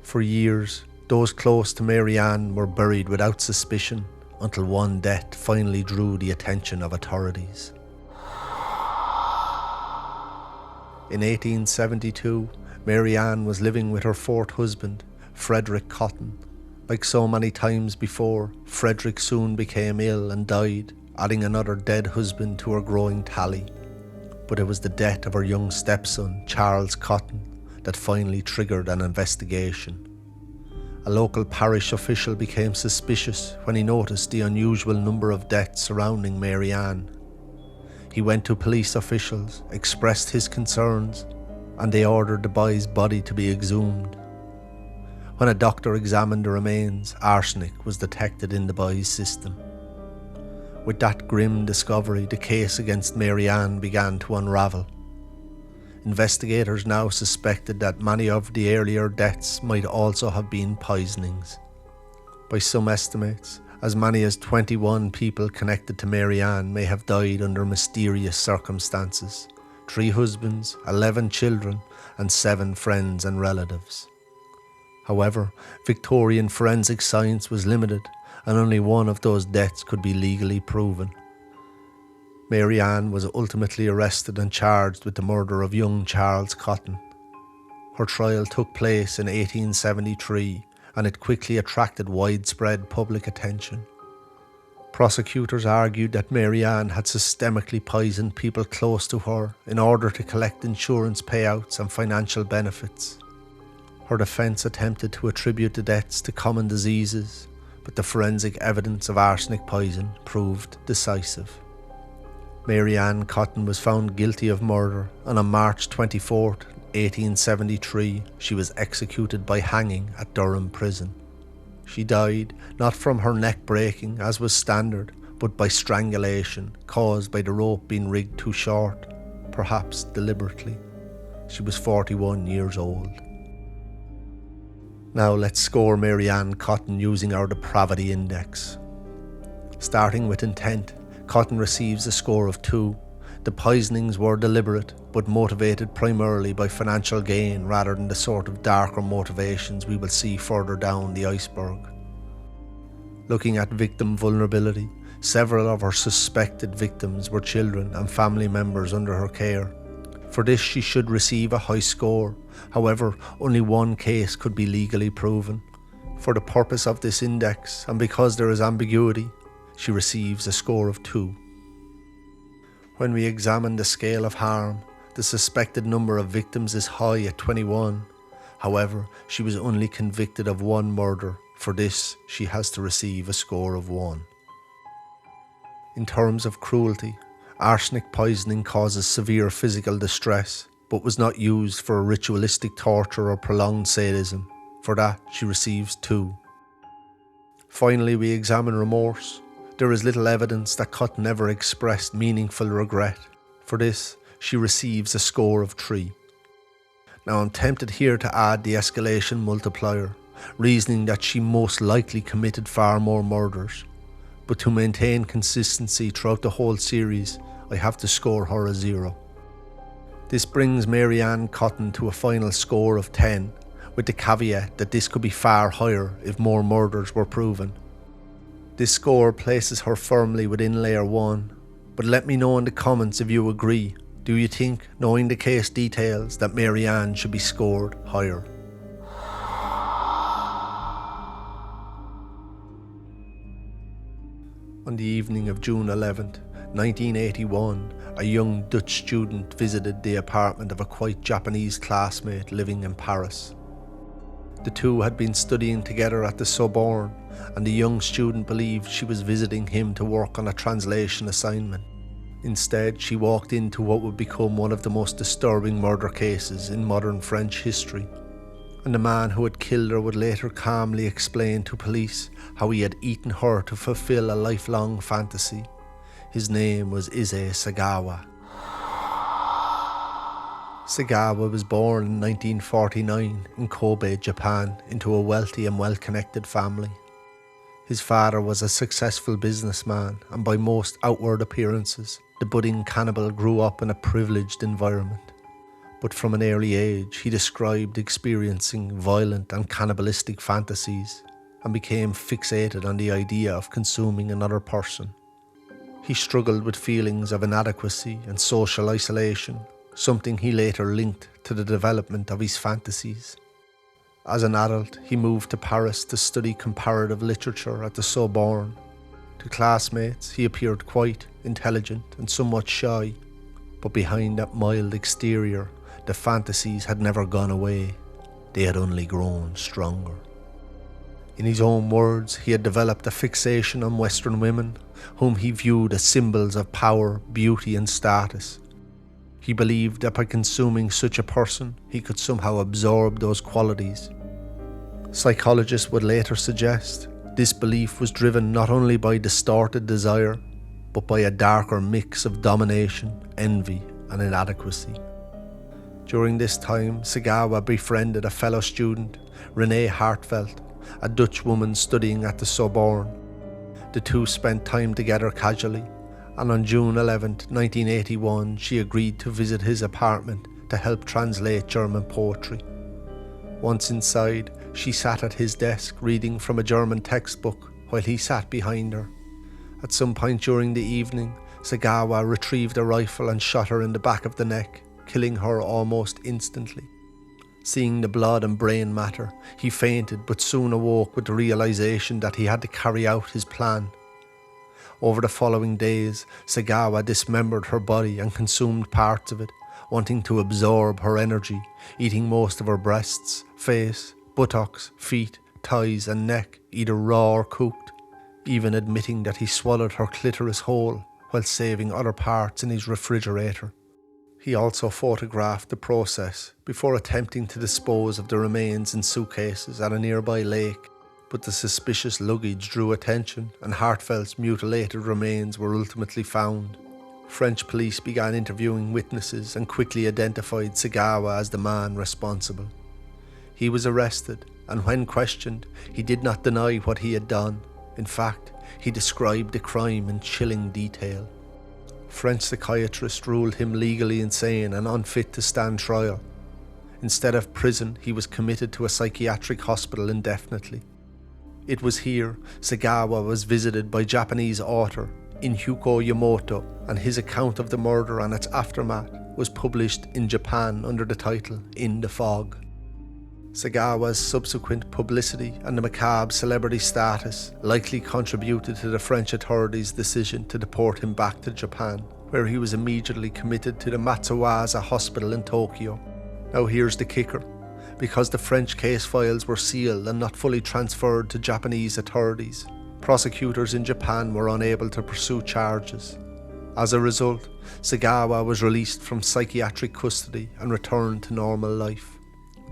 For years, those close to Marianne were buried without suspicion, until one death finally drew the attention of authorities. In 1872, Marianne was living with her fourth husband, Frederick Cotton. Like so many times before, Frederick soon became ill and died, adding another dead husband to her growing tally. But it was the death of her young stepson, Charles Cotton, that finally triggered an investigation. A local parish official became suspicious when he noticed the unusual number of deaths surrounding Marianne. He went to police officials, expressed his concerns, and they ordered the boy's body to be exhumed. When a doctor examined the remains, arsenic was detected in the boy's system. With that grim discovery, the case against Marianne began to unravel. Investigators now suspected that many of the earlier deaths might also have been poisonings. By some estimates, as many as 21 people connected to Marianne may have died under mysterious circumstances: 3 husbands, 11 children, and 7 friends and relatives. However, Victorian forensic science was limited, and only one of those deaths could be legally proven. Marianne was ultimately arrested and charged with the murder of young Charles Cotton. Her trial took place in 1873, and it quickly attracted widespread public attention. Prosecutors argued that Marianne had systemically poisoned people close to her in order to collect insurance payouts and financial benefits. Her defence attempted to attribute the deaths to common diseases, but the forensic evidence of arsenic poison proved decisive. Marianne Cotton was found guilty of murder, and on March 24, 1873, she was executed by hanging at Durham Prison. She died not from her neck breaking, as was standard, but by strangulation caused by the rope being rigged too short, perhaps deliberately. She was 41 years old. Now let's score Mary Ann Cotton using our Depravity Index. Starting with intent, Cotton receives a score of 2. The poisonings were deliberate, but motivated primarily by financial gain rather than the sort of darker motivations we will see further down the iceberg. Looking at victim vulnerability, several of her suspected victims were children and family members under her care. For this she should receive a high score. However, only one case could be legally proven. For the purpose of this index, and because there is ambiguity, she receives a score of 2. When we examine the scale of harm, the suspected number of victims is high at 21. However, she was only convicted of 1 murder. For this, she has to receive a score of 1. In terms of cruelty, arsenic poisoning causes severe physical distress, but was not used for ritualistic torture or prolonged sadism. For that, she receives 2. Finally, we examine remorse. There is little evidence that Cotton ever expressed meaningful regret. For this, she receives a score of 3. Now I'm tempted here to add the escalation multiplier, reasoning that she most likely committed far more murders. But to maintain consistency throughout the whole series, I have to score her a 0. This brings Mary Ann Cotton to a final score of 10, with the caveat that this could be far higher if more murders were proven. This score places her firmly within layer 1, but let me know in the comments if you agree. Do you think, knowing the case details, that Mary Ann should be scored higher? On the evening of June 11th, 1981, a young Dutch student visited the apartment of a quite Japanese classmate living in Paris. The two had been studying together at the Sorbonne, and the young student believed she was visiting him to work on a translation assignment. Instead, she walked into what would become one of the most disturbing murder cases in modern French history. And the man who had killed her would later calmly explain to police how he had eaten her to fulfill a lifelong fantasy. His name was Issei Segawa. Segawa was born in 1949 in Kobe, Japan, into a wealthy and well-connected family. His father was a successful businessman, and by most outward appearances, the budding cannibal grew up in a privileged environment. But from an early age, he described experiencing violent and cannibalistic fantasies and became fixated on the idea of consuming another person. He struggled with feelings of inadequacy and social isolation, something he later linked to the development of his fantasies. As an adult, he moved to Paris to study comparative literature at the Sorbonne. To classmates, he appeared quite intelligent and somewhat shy, but behind that mild exterior, the fantasies had never gone away. They had only grown stronger. In his own words, he had developed a fixation on Western women, whom he viewed as symbols of power, beauty and status. He believed that by consuming such a person, he could somehow absorb those qualities. Psychologists would later suggest this belief was driven not only by distorted desire, but by a darker mix of domination, envy, and inadequacy. During this time, Segawa befriended a fellow student, Renee Hartfelt, a Dutch woman studying at the Sorbonne. The two spent time together casually, and on June 11, 1981, she agreed to visit his apartment to help translate German poetry. Once inside, she sat at his desk reading from a German textbook while he sat behind her. At some point during the evening, Segawa retrieved a rifle and shot her in the back of the neck, killing her almost instantly. Seeing the blood and brain matter, he fainted but soon awoke with the realization that he had to carry out his plan. Over the following days, Segawa dismembered her body and consumed parts of it, wanting to absorb her energy, eating most of her breasts, face, buttocks, feet, thighs and neck, either raw or cooked, even admitting that he swallowed her clitoris whole while saving other parts in his refrigerator. He also photographed the process before attempting to dispose of the remains in suitcases at a nearby lake, but the suspicious luggage drew attention and Hartfeldt's mutilated remains were ultimately found. French police began interviewing witnesses and quickly identified Segawa as the man responsible. He was arrested, and when questioned, he did not deny what he had done. In fact, he described the crime in chilling detail. French psychiatrists ruled him legally insane and unfit to stand trial. Instead of prison, he was committed to a psychiatric hospital indefinitely. It was here Segawa was visited by Japanese author Inhyuko Yamato, and his account of the murder and its aftermath was published in Japan under the title In the Fog. Segawa's subsequent publicity and the macabre celebrity status likely contributed to the French authorities' decision to deport him back to Japan, where he was immediately committed to the Matsuwaza Hospital in Tokyo. Now here's the kicker. Because the French case files were sealed and not fully transferred to Japanese authorities, prosecutors in Japan were unable to pursue charges. As a result, Segawa was released from psychiatric custody and returned to normal life.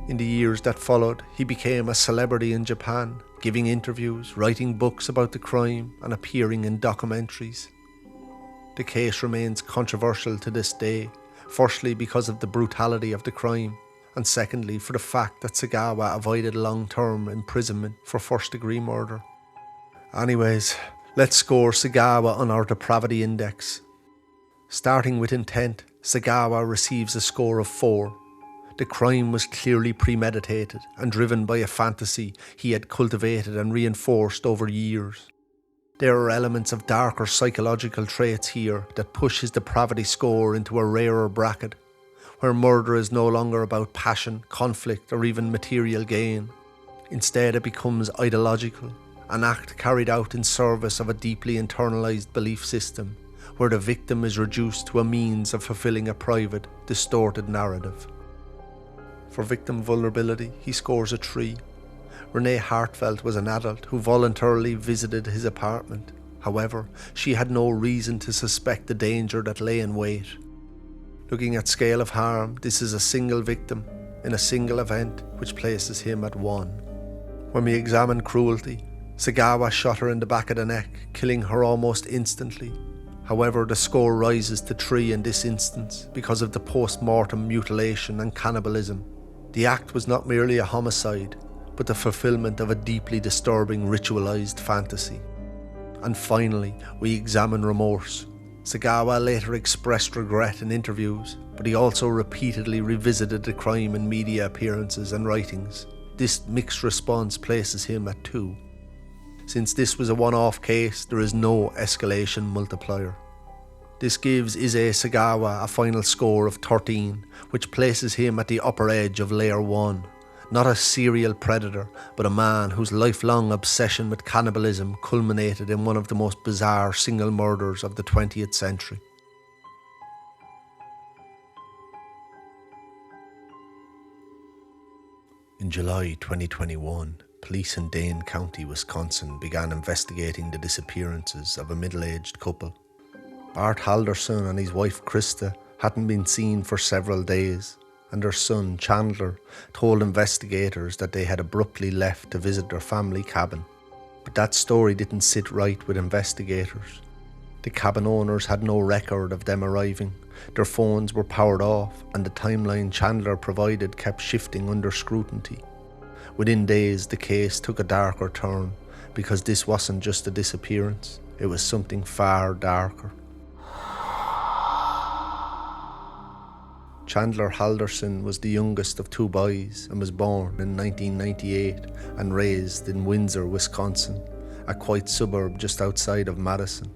In the years that followed, he became a celebrity in Japan, giving interviews, writing books about the crime, and appearing in documentaries. The case remains controversial to this day, firstly because of the brutality of the crime, and secondly for the fact that Segawa avoided long-term imprisonment for first-degree murder. Anyways, let's score Segawa on our Depravity Index. Starting with intent, Segawa receives a score of 4. The crime was clearly premeditated and driven by a fantasy he had cultivated and reinforced over years. There are elements of darker psychological traits here that push his depravity score into a rarer bracket, where murder is no longer about passion, conflict, or even material gain. Instead, it becomes ideological, an act carried out in service of a deeply internalized belief system, where the victim is reduced to a means of fulfilling a private, distorted narrative. For victim vulnerability, he scores a 3. Renee Hartfeldt was an adult who voluntarily visited his apartment. However, she had no reason to suspect the danger that lay in wait. Looking at scale of harm, this is a single victim in a single event, which places him at 1. When we examine cruelty, Segawa shot her in the back of the neck, killing her almost instantly. However, the score rises to 3 in this instance because of the post-mortem mutilation and cannibalism. The act was not merely a homicide, but the fulfillment of a deeply disturbing ritualized fantasy. And finally, we examine remorse. Segawa later expressed regret in interviews, but he also repeatedly revisited the crime in media appearances and writings. This mixed response places him at 2. Since this was a one-off case, there is no escalation multiplier. This gives Issei Segawa a final score of 13, which places him at the upper edge of Layer 1. Not a serial predator, but a man whose lifelong obsession with cannibalism culminated in one of the most bizarre single murders of the 20th century. In July 2021, police in Dane County, Wisconsin began investigating the disappearances of a middle-aged couple. Bart Halderson and his wife Krista hadn't been seen for several days, and their son Chandler told investigators that they had abruptly left to visit their family cabin. But that story didn't sit right with investigators. The cabin owners had no record of them arriving, their phones were powered off, and the timeline Chandler provided kept shifting under scrutiny. Within days, the case took a darker turn, because this wasn't just a disappearance, it was something far darker. Chandler Halderson was the youngest of 2 boys and was born in 1998 and raised in Windsor, Wisconsin, a quiet suburb just outside of Madison.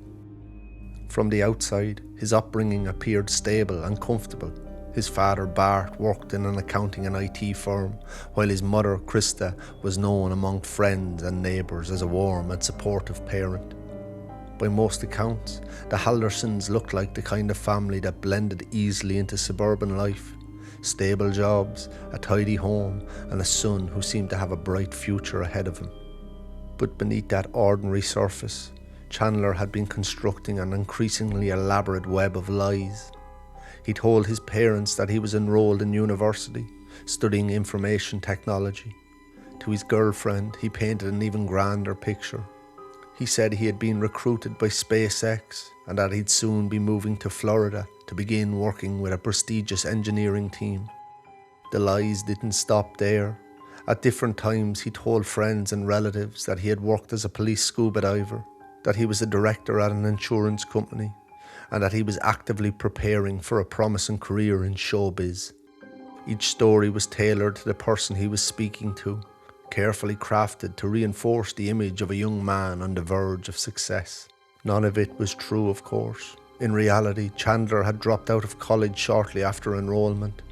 From the outside, his upbringing appeared stable and comfortable. His father Bart worked in an accounting and IT firm, while his mother Krista was known among friends and neighbours as a warm and supportive parent. By most accounts, the Haldersons looked like the kind of family that blended easily into suburban life. Stable jobs, a tidy home, and a son who seemed to have a bright future ahead of him. But beneath that ordinary surface, Chandler had been constructing an increasingly elaborate web of lies. He told his parents that he was enrolled in university, studying information technology. to his girlfriend, he painted an even grander picture. He said he had been recruited by SpaceX and that he'd soon be moving to Florida to begin working with a prestigious engineering team. The lies didn't stop there. At different times he told friends and relatives that he had worked as a police scuba diver, that he was a director at an insurance company, and that he was actively preparing for a promising career in showbiz. Each story was tailored to the person he was speaking to, carefully crafted to reinforce the image of a young man on the verge of success. None of it was true, of course. In reality, Chandler had dropped out of college shortly after enrollment.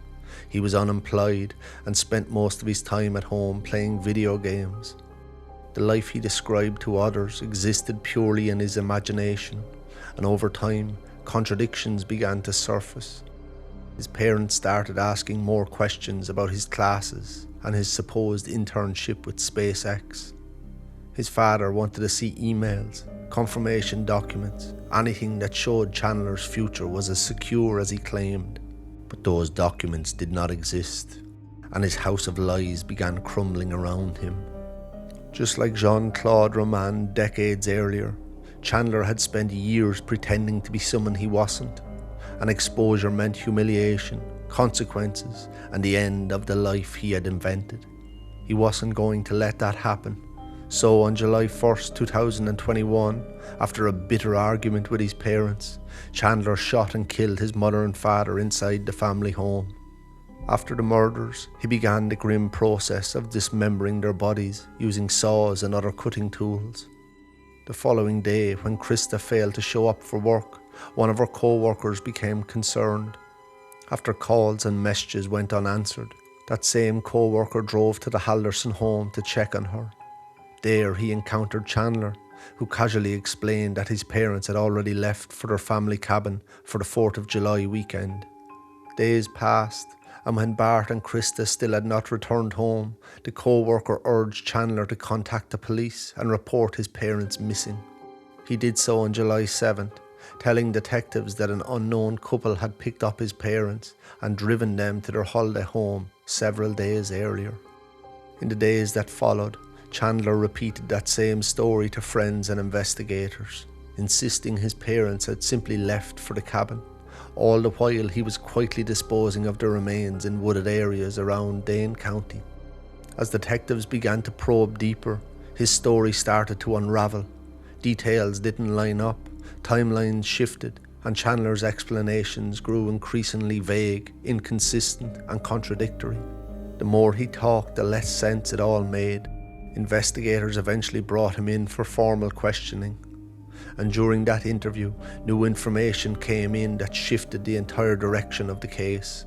He was unemployed and spent most of his time at home playing video games. The life he described to others existed purely in his imagination, and over time, contradictions began to surface. His parents started asking more questions about his classes and his supposed internship with SpaceX. His father wanted to see emails, confirmation documents, anything that showed Chandler's future was as secure as he claimed. But those documents did not exist, and his house of lies began crumbling around him. Just like Jean-Claude Roman decades earlier, Chandler had spent years pretending to be someone he wasn't, and exposure meant humiliation, consequences, and the end of the life he had invented. He wasn't going to let that happen. So on July 1st, 2021, after a bitter argument with his parents, Chandler shot and killed his mother and father inside the family home. After the murders, he began the grim process of dismembering their bodies using saws and other cutting tools. The following day, when Krista failed to show up for work, one of her co-workers became concerned. After calls and messages went unanswered, that same co-worker drove to the Halderson home to check on her. There he encountered Chandler, who casually explained that his parents had already left for their family cabin for the 4th of July weekend. Days passed, and when Bart and Krista still had not returned home, the co-worker urged Chandler to contact the police and report his parents missing. He did so on July 7th, telling detectives that an unknown couple had picked up his parents and driven them to their holiday home several days earlier. In the days that followed, Chandler repeated that same story to friends and investigators, insisting his parents had simply left for the cabin. All the while he was quietly disposing of the remains in wooded areas around Dane County. As detectives began to probe deeper, his story started to unravel. Details didn't line up, timelines shifted, and Chandler's explanations grew increasingly vague, inconsistent, and contradictory. The more he talked, the less sense it all made. Investigators eventually brought him in for formal questioning, and during that interview, new information came in that shifted the entire direction of the case.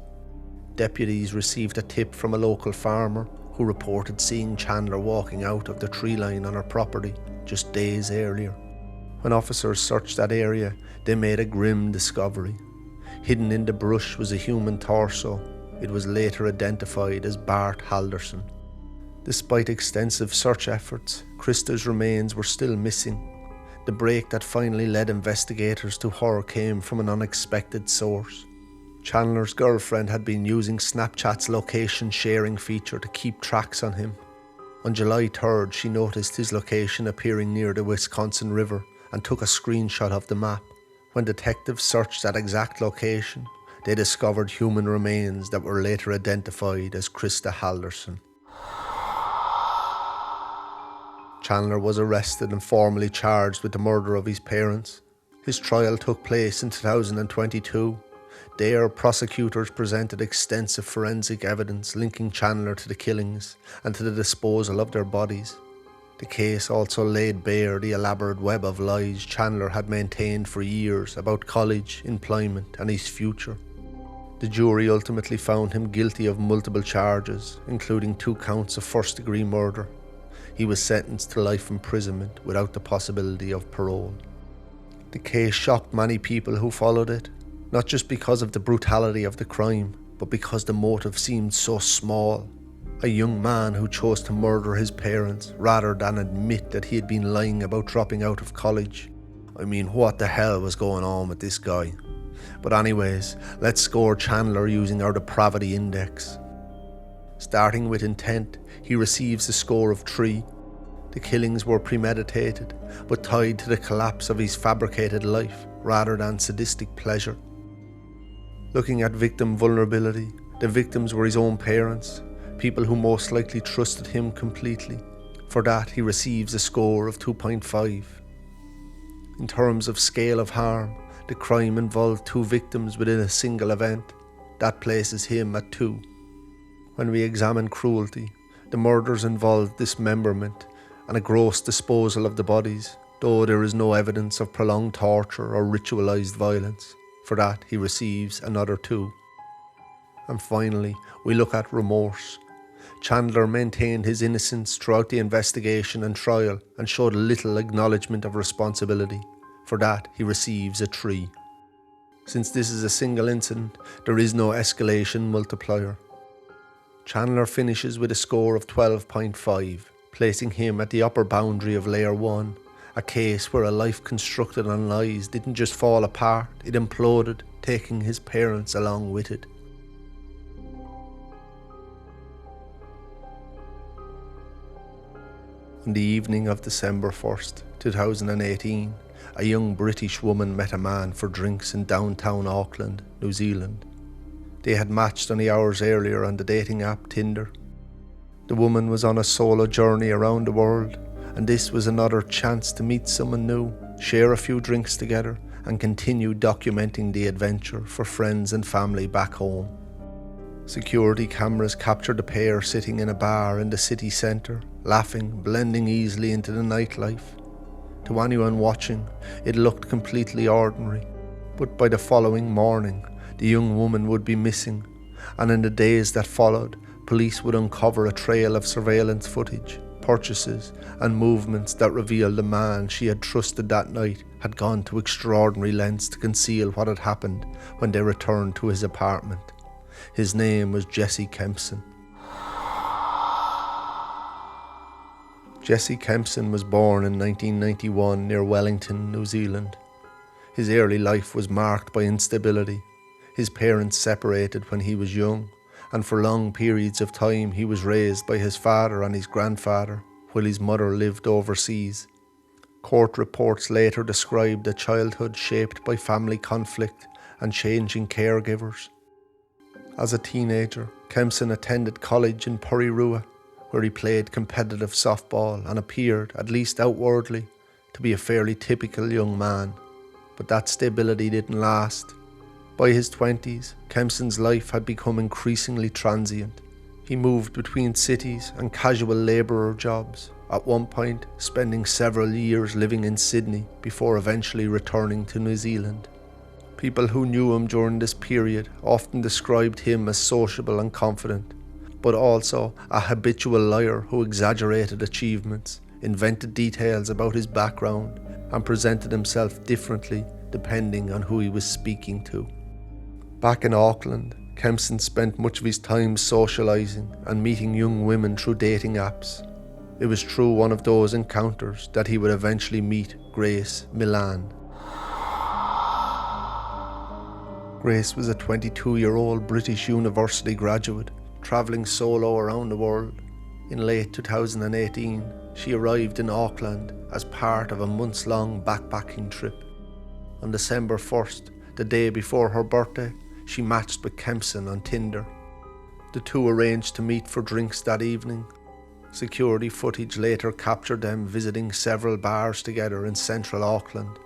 Deputies received a tip from a local farmer who reported seeing Chandler walking out of the tree line on her property just days earlier. When officers searched that area, they made a grim discovery. Hidden in the brush was a human torso. It was later identified as Bart Halderson. Despite extensive search efforts, Krista's remains were still missing. The break that finally led investigators to her came from an unexpected source. Chandler's girlfriend had been using Snapchat's location sharing feature to keep tracks on him. On July 3rd, she noticed his location appearing near the Wisconsin River and took a screenshot of the map. When detectives searched that exact location, they discovered human remains that were later identified as Krista Halderson. Chandler was arrested and formally charged with the murder of his parents. His trial took place in 2022. There, prosecutors presented extensive forensic evidence linking Chandler to the killings and to the disposal of their bodies. The case also laid bare the elaborate web of lies Chandler had maintained for years about college, employment, and his future. The jury ultimately found him guilty of multiple charges, including 2 counts of first-degree murder. He was sentenced to life imprisonment without the possibility of parole. The case shocked many people who followed it, not just because of the brutality of the crime, but because the motive seemed so small. A young man who chose to murder his parents rather than admit that he had been lying about dropping out of college. I mean, what the hell was going on with this guy? But anyways, let's score Chandler using our Depravity Index. Starting with intent, he receives a score of 3. The killings were premeditated, but tied to the collapse of his fabricated life rather than sadistic pleasure. Looking at victim vulnerability, the victims were his own parents, people who most likely trusted him completely. For that, he receives a score of 2.5. In terms of scale of harm, the crime involved 2 victims within a single event. That places him at 2. When we examine cruelty, the murders involved dismemberment and a gross disposal of the bodies, though there is no evidence of prolonged torture or ritualized violence. For that, he receives another 2. And finally, we look at remorse. Chandler maintained his innocence throughout the investigation and trial and showed little acknowledgement of responsibility. For that, he receives a 3. Since this is a single incident, there is no escalation multiplier. Chandler finishes with a score of 12.5, placing him at the upper boundary of Layer 1, a case where a life constructed on lies didn't just fall apart, it imploded, taking his parents along with it. On the evening of December 1st, 2018, a young British woman met a man for drinks in downtown Auckland, New Zealand. They had matched only hours earlier on the dating app Tinder. The woman was on a solo journey around the world, and this was another chance to meet someone new, share a few drinks together, and continue documenting the adventure for friends and family back home. Security cameras captured the pair sitting in a bar in the city centre, laughing, blending easily into the nightlife. To anyone watching, it looked completely ordinary, but by the following morning, the young woman would be missing, and in the days that followed, police would uncover a trail of surveillance footage, purchases, and movements that revealed the man she had trusted that night had gone to extraordinary lengths to conceal what had happened when they returned to his apartment. His name was Issei Kempson. Issei Kempson was born in 1991 near Wellington, New Zealand. His early life was marked by instability. His parents separated when he was young, and for long periods of time he was raised by his father and his grandfather, while his mother lived overseas. Court reports later described a childhood shaped by family conflict and changing caregivers. As a teenager, Kempson attended college in Porirua, where he played competitive softball and appeared, at least outwardly, to be a fairly typical young man. But that stability didn't last. By his 20s, Kempson's life had become increasingly transient. He moved between cities and casual labourer jobs, at one point spending several years living in Sydney before eventually returning to New Zealand. People who knew him during this period often described him as sociable and confident, but also a habitual liar who exaggerated achievements, invented details about his background, and presented himself differently depending on who he was speaking to. Back in Auckland, Kempson spent much of his time socialising and meeting young women through dating apps. It was through one of those encounters that he would eventually meet Grace Milan. Grace was a 22-year-old British university graduate, travelling solo around the world. In late 2018, she arrived in Auckland as part of a months-long backpacking trip. On December 1st, the day before her birthday, she matched with Kempson on Tinder. The two arranged to meet for drinks that evening. Security footage later captured them visiting several bars together in central Auckland.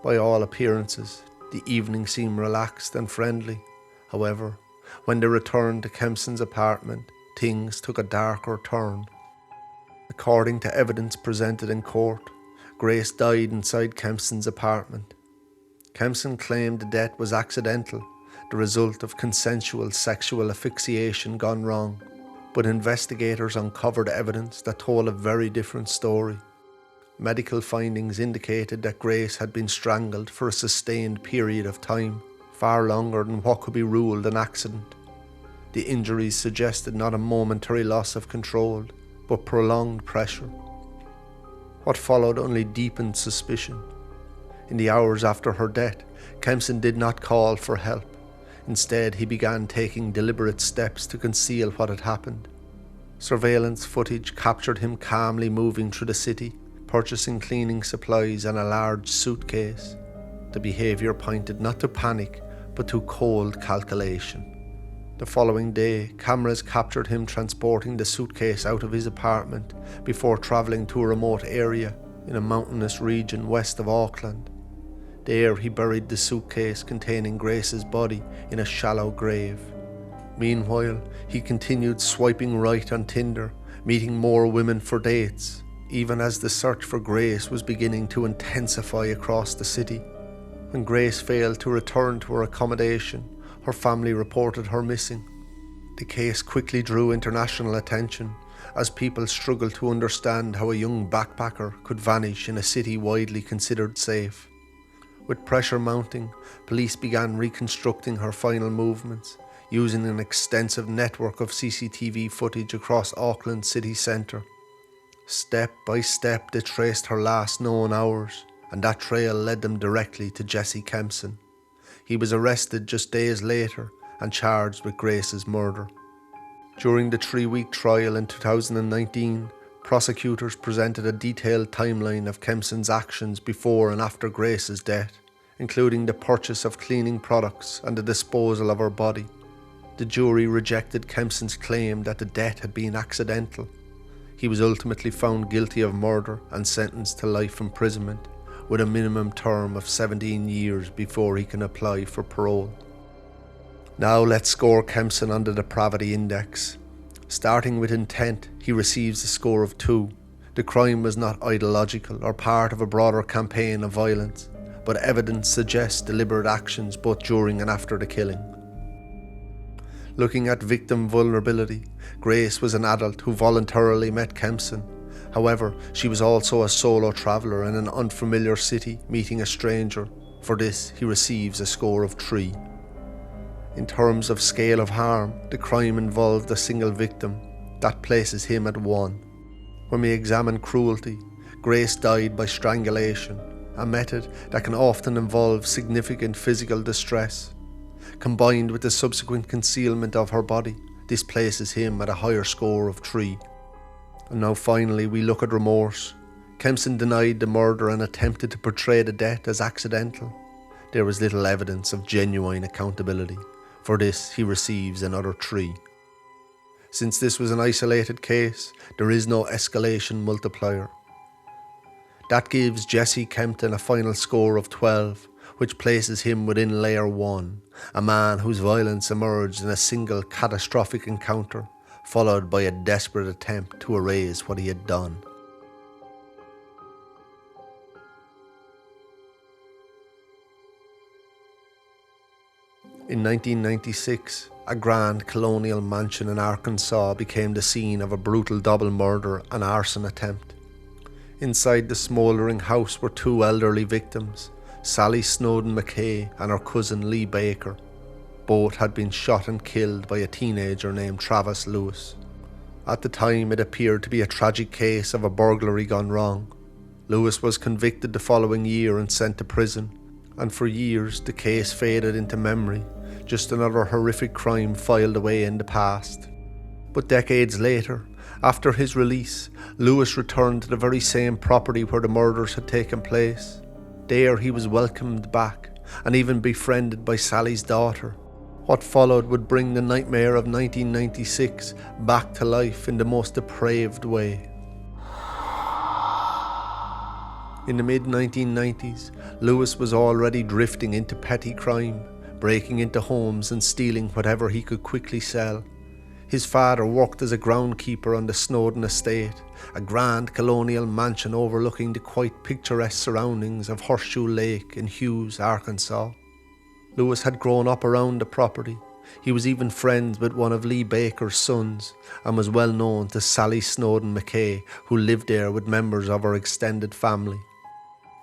By all appearances, the evening seemed relaxed and friendly. However, when they returned to Kempson's apartment, things took a darker turn. According to evidence presented in court, Grace died inside Kempson's apartment. Kempson claimed the death was accidental, the result of consensual sexual asphyxiation gone wrong, but investigators uncovered evidence that told a very different story. Medical findings indicated that Grace had been strangled for a sustained period of time, far longer than what could be ruled an accident. The injuries suggested not a momentary loss of control, but prolonged pressure. What followed only deepened suspicion. In the hours after her death, Kempson did not call for help. Instead, he began taking deliberate steps to conceal what had happened. Surveillance footage captured him calmly moving through the city, purchasing cleaning supplies and a large suitcase. The behaviour pointed not to panic, but to cold calculation. The following day, cameras captured him transporting the suitcase out of his apartment before travelling to a remote area in a mountainous region west of Auckland. There he buried the suitcase containing Grace's body in a shallow grave. Meanwhile, he continued swiping right on Tinder, meeting more women for dates, even as the search for Grace was beginning to intensify across the city. When Grace failed to return to her accommodation, her family reported her missing. The case quickly drew international attention as people struggled to understand how a young backpacker could vanish in a city widely considered safe. With pressure mounting, police began reconstructing her final movements, using an extensive network of CCTV footage across Auckland city centre. Step by step they traced her last known hours, and that trail led them directly to Jesse Kempson. He was arrested just days later and charged with Grace's murder. During the 3-week trial in 2019, prosecutors presented a detailed timeline of Kempson's actions before and after Grace's death, including the purchase of cleaning products and the disposal of her body. The jury rejected Kempson's claim that the death had been accidental. He was ultimately found guilty of murder and sentenced to life imprisonment, with a minimum term of 17 years before he can apply for parole. Now let's score Kempson on the Depravity Index. Starting with intent, he receives a score of 2. The crime was not ideological or part of a broader campaign of violence, but evidence suggests deliberate actions both during and after the killing. Looking at victim vulnerability, Grace was an adult who voluntarily met Kempson. However, she was also a solo traveller in an unfamiliar city meeting a stranger. For this, he receives a score of 3. In terms of scale of harm, the crime involved a single victim. That places him at 1. When we examine cruelty, Grace died by strangulation, a method that can often involve significant physical distress. Combined with the subsequent concealment of her body, this places him at a higher score of 3. And now finally we look at remorse. Kempson denied the murder and attempted to portray the death as accidental. There was little evidence of genuine accountability. For this, he receives another 3. Since this was an isolated case, there is no escalation multiplier. That gives Jesse Kempton a final score of 12, which places him within Layer 1, a man whose violence emerged in a single catastrophic encounter, followed by a desperate attempt to erase what he had done. In 1996, a grand colonial mansion in Arkansas became the scene of a brutal double murder and arson attempt. Inside the smouldering house were 2 elderly victims, Sally Snowden McKay and her cousin Lee Baker. Both had been shot and killed by a teenager named Travis Lewis. At the time, it appeared to be a tragic case of a burglary gone wrong. Lewis was convicted the following year and sent to prison, and for years the case faded into memory, just another horrific crime filed away in the past. But decades later, after his release, Lewis returned to the very same property where the murders had taken place. There he was welcomed back and even befriended by Sally's daughter. What followed would bring the nightmare of 1996 back to life in the most depraved way. In the mid-1990s, Lewis was already drifting into petty crime, breaking into homes and stealing whatever he could quickly sell. His father worked as a groundkeeper on the Snowden estate, a grand colonial mansion overlooking the quite picturesque surroundings of Horseshoe Lake in Hughes, Arkansas. Lewis had grown up around the property. He was even friends with one of Lee Baker's sons and was well known to Sally Snowden McKay, who lived there with members of her extended family.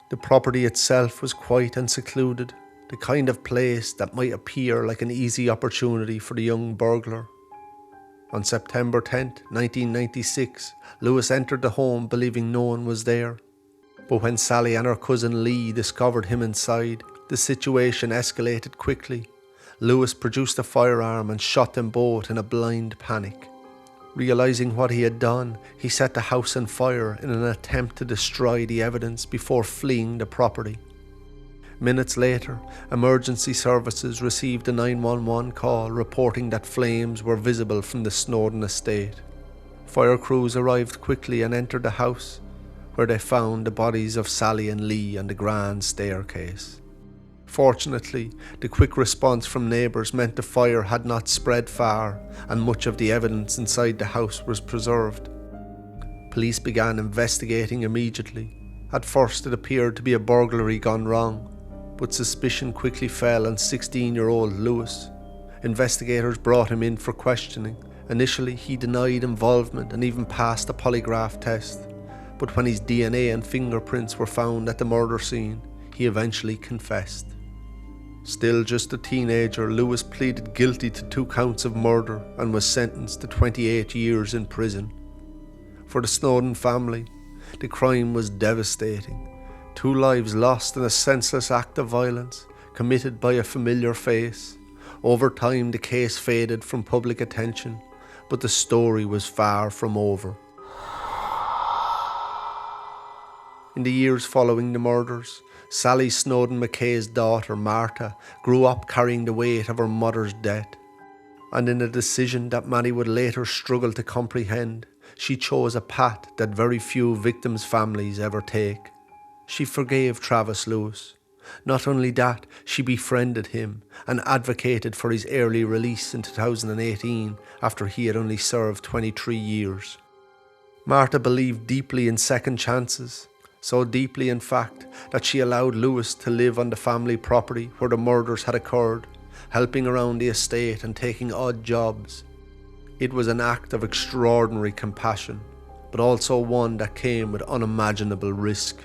The property itself was quiet and secluded, the kind of place that might appear like an easy opportunity for the young burglar. On September 10, 1996, Lewis entered the home believing no one was there. But when Sally and her cousin Lee discovered him inside, the situation escalated quickly. Lewis produced a firearm and shot them both in a blind panic. Realizing what he had done, he set the house on fire in an attempt to destroy the evidence before fleeing the property. Minutes later, emergency services received a 911 call reporting that flames were visible from the Snowdon estate. Fire crews arrived quickly and entered the house, where they found the bodies of Sally and Lee on the grand staircase. Fortunately, the quick response from neighbours meant the fire had not spread far, and much of the evidence inside the house was preserved. Police began investigating immediately. At first it appeared to be a burglary gone wrong, but suspicion quickly fell on 16-year-old Lewis. Investigators brought him in for questioning. Initially, he denied involvement and even passed a polygraph test, but when his DNA and fingerprints were found at the murder scene, he eventually confessed. Still just a teenager, Lewis pleaded guilty to 2 counts of murder and was sentenced to 28 years in prison. For the Snowdon family, the crime was devastating. 2 lives lost in a senseless act of violence, committed by a familiar face. Over time, the case faded from public attention, but the story was far from over. In the years following the murders, Sally Snowdon Mackay's daughter, Martha, grew up carrying the weight of her mother's death. And in a decision that many would later struggle to comprehend, she chose a path that very few victims' families ever take. She forgave Travis Lewis. Not only that, she befriended him and advocated for his early release in 2018 after he had only served 23 years. Martha believed deeply in second chances. So deeply, in fact, that she allowed Lewis to live on the family property where the murders had occurred, helping around the estate and taking odd jobs. It was an act of extraordinary compassion, but also one that came with unimaginable risk.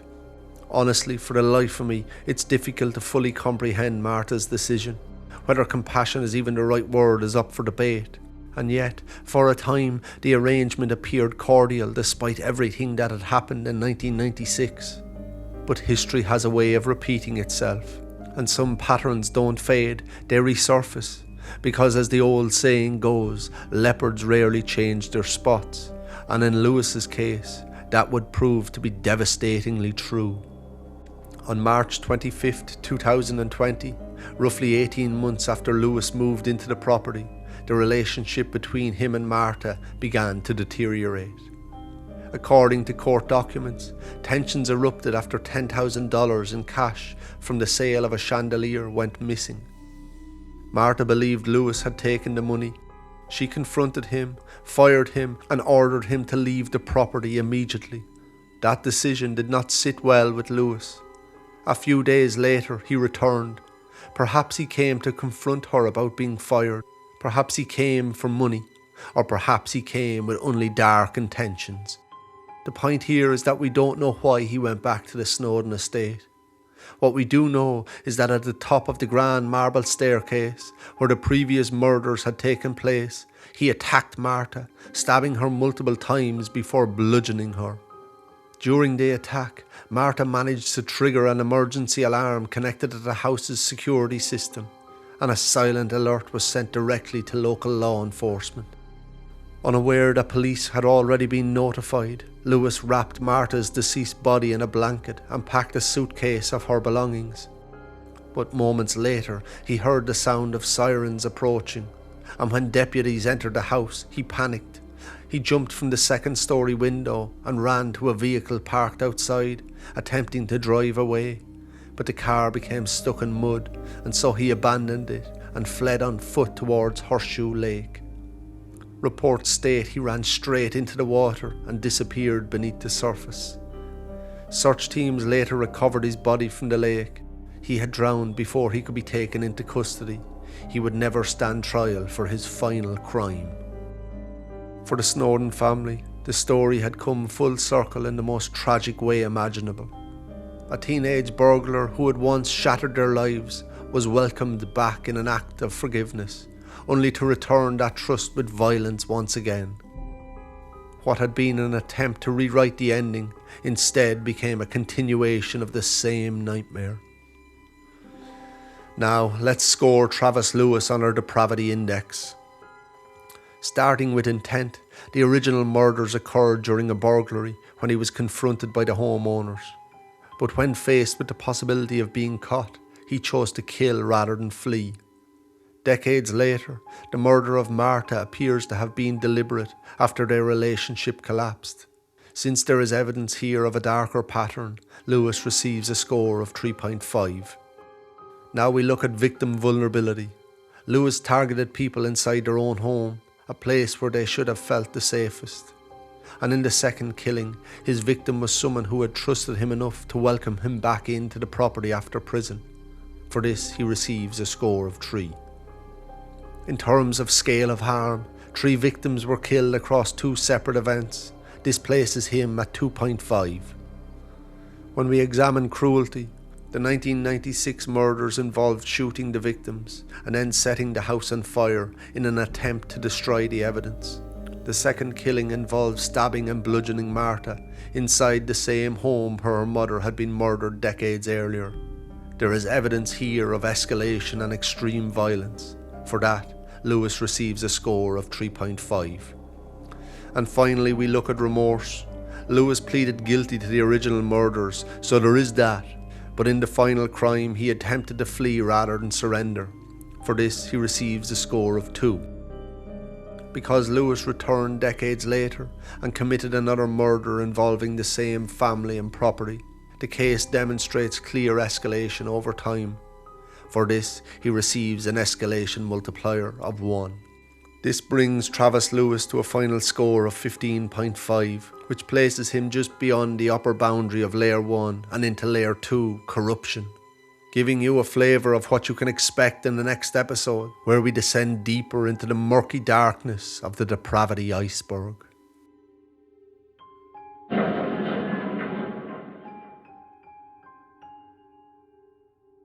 Honestly, for the life of me, it's difficult to fully comprehend Martha's decision. Whether compassion is even the right word is up for debate. And yet, for a time, the arrangement appeared cordial despite everything that had happened in 1996. But history has a way of repeating itself, and some patterns don't fade, they resurface. Because as the old saying goes, leopards rarely change their spots, and in Lewis's case, that would prove to be devastatingly true. On March 25, 2020, roughly 18 months after Lewis moved into the property, the relationship between him and Martha began to deteriorate. According to court documents, tensions erupted after $10,000 in cash from the sale of a chandelier went missing. Martha believed Lewis had taken the money. She confronted him, fired him, and ordered him to leave the property immediately. That decision did not sit well with Lewis. A few days later, he returned. Perhaps he came to confront her about being fired. Perhaps he came for money, or perhaps he came with only dark intentions. The point here is that we don't know why he went back to the Snowdon estate. What we do know is that at the top of the grand marble staircase, where the previous murders had taken place, he attacked Martha, stabbing her multiple times before bludgeoning her. During the attack, Martha managed to trigger an emergency alarm connected to the house's security system, and a silent alert was sent directly to local law enforcement. Unaware that police had already been notified, Lewis wrapped Martha's deceased body in a blanket and packed a suitcase of her belongings. But moments later, he heard the sound of sirens approaching, and when deputies entered the house, he panicked. He jumped from the second-story window and ran to a vehicle parked outside, attempting to drive away. But the car became stuck in mud, and so he abandoned it and fled on foot towards Horseshoe Lake. Reports state he ran straight into the water and disappeared beneath the surface. Search teams later recovered his body from the lake. He had drowned before he could be taken into custody. He would never stand trial for his final crime. For the Snowdon family, the story had come full circle in the most tragic way imaginable. A teenage burglar who had once shattered their lives was welcomed back in an act of forgiveness, only to return that trust with violence once again. What had been an attempt to rewrite the ending instead became a continuation of the same nightmare. Now, let's score Travis Lewis on our Depravity Index. Starting with intent, The original murders occurred during a burglary when he was confronted by the homeowners. But when faced with the possibility of being caught, he chose to kill rather than flee. Decades later, the murder of Marta appears to have been deliberate after their relationship collapsed. Since there is evidence here of a darker pattern, Lewis receives a score of 3.5. Now we look at victim vulnerability. Lewis targeted people inside their own home, a place where they should have felt the safest. And in the second killing, his victim was someone who had trusted him enough to welcome him back into the property after prison. For this, he receives a score of 3. In terms of scale of harm, 3 victims were killed across 2 separate events. This places him at 2.5. When we examine cruelty, the 1996 murders involved shooting the victims and then setting the house on fire in an attempt to destroy the evidence. The second killing involved stabbing and bludgeoning Marta inside the same home where her mother had been murdered decades earlier. There is evidence here of escalation and extreme violence. For that, Lewis receives a score of 3.5. And finally, we look at remorse. Lewis pleaded guilty to the original murders, so there is that. But in the final crime, he attempted to flee rather than surrender. For this, he receives a score of 2. Because Lewis returned decades later and committed another murder involving the same family and property, the case demonstrates clear escalation over time. For this, he receives an escalation multiplier of 1. This brings Travis Lewis to a final score of 15.5, which places him just beyond the upper boundary of Layer 1 and into Layer 2, corruption, giving you a flavour of what you can expect in the next episode, where we descend deeper into the murky darkness of the Depravity Iceberg.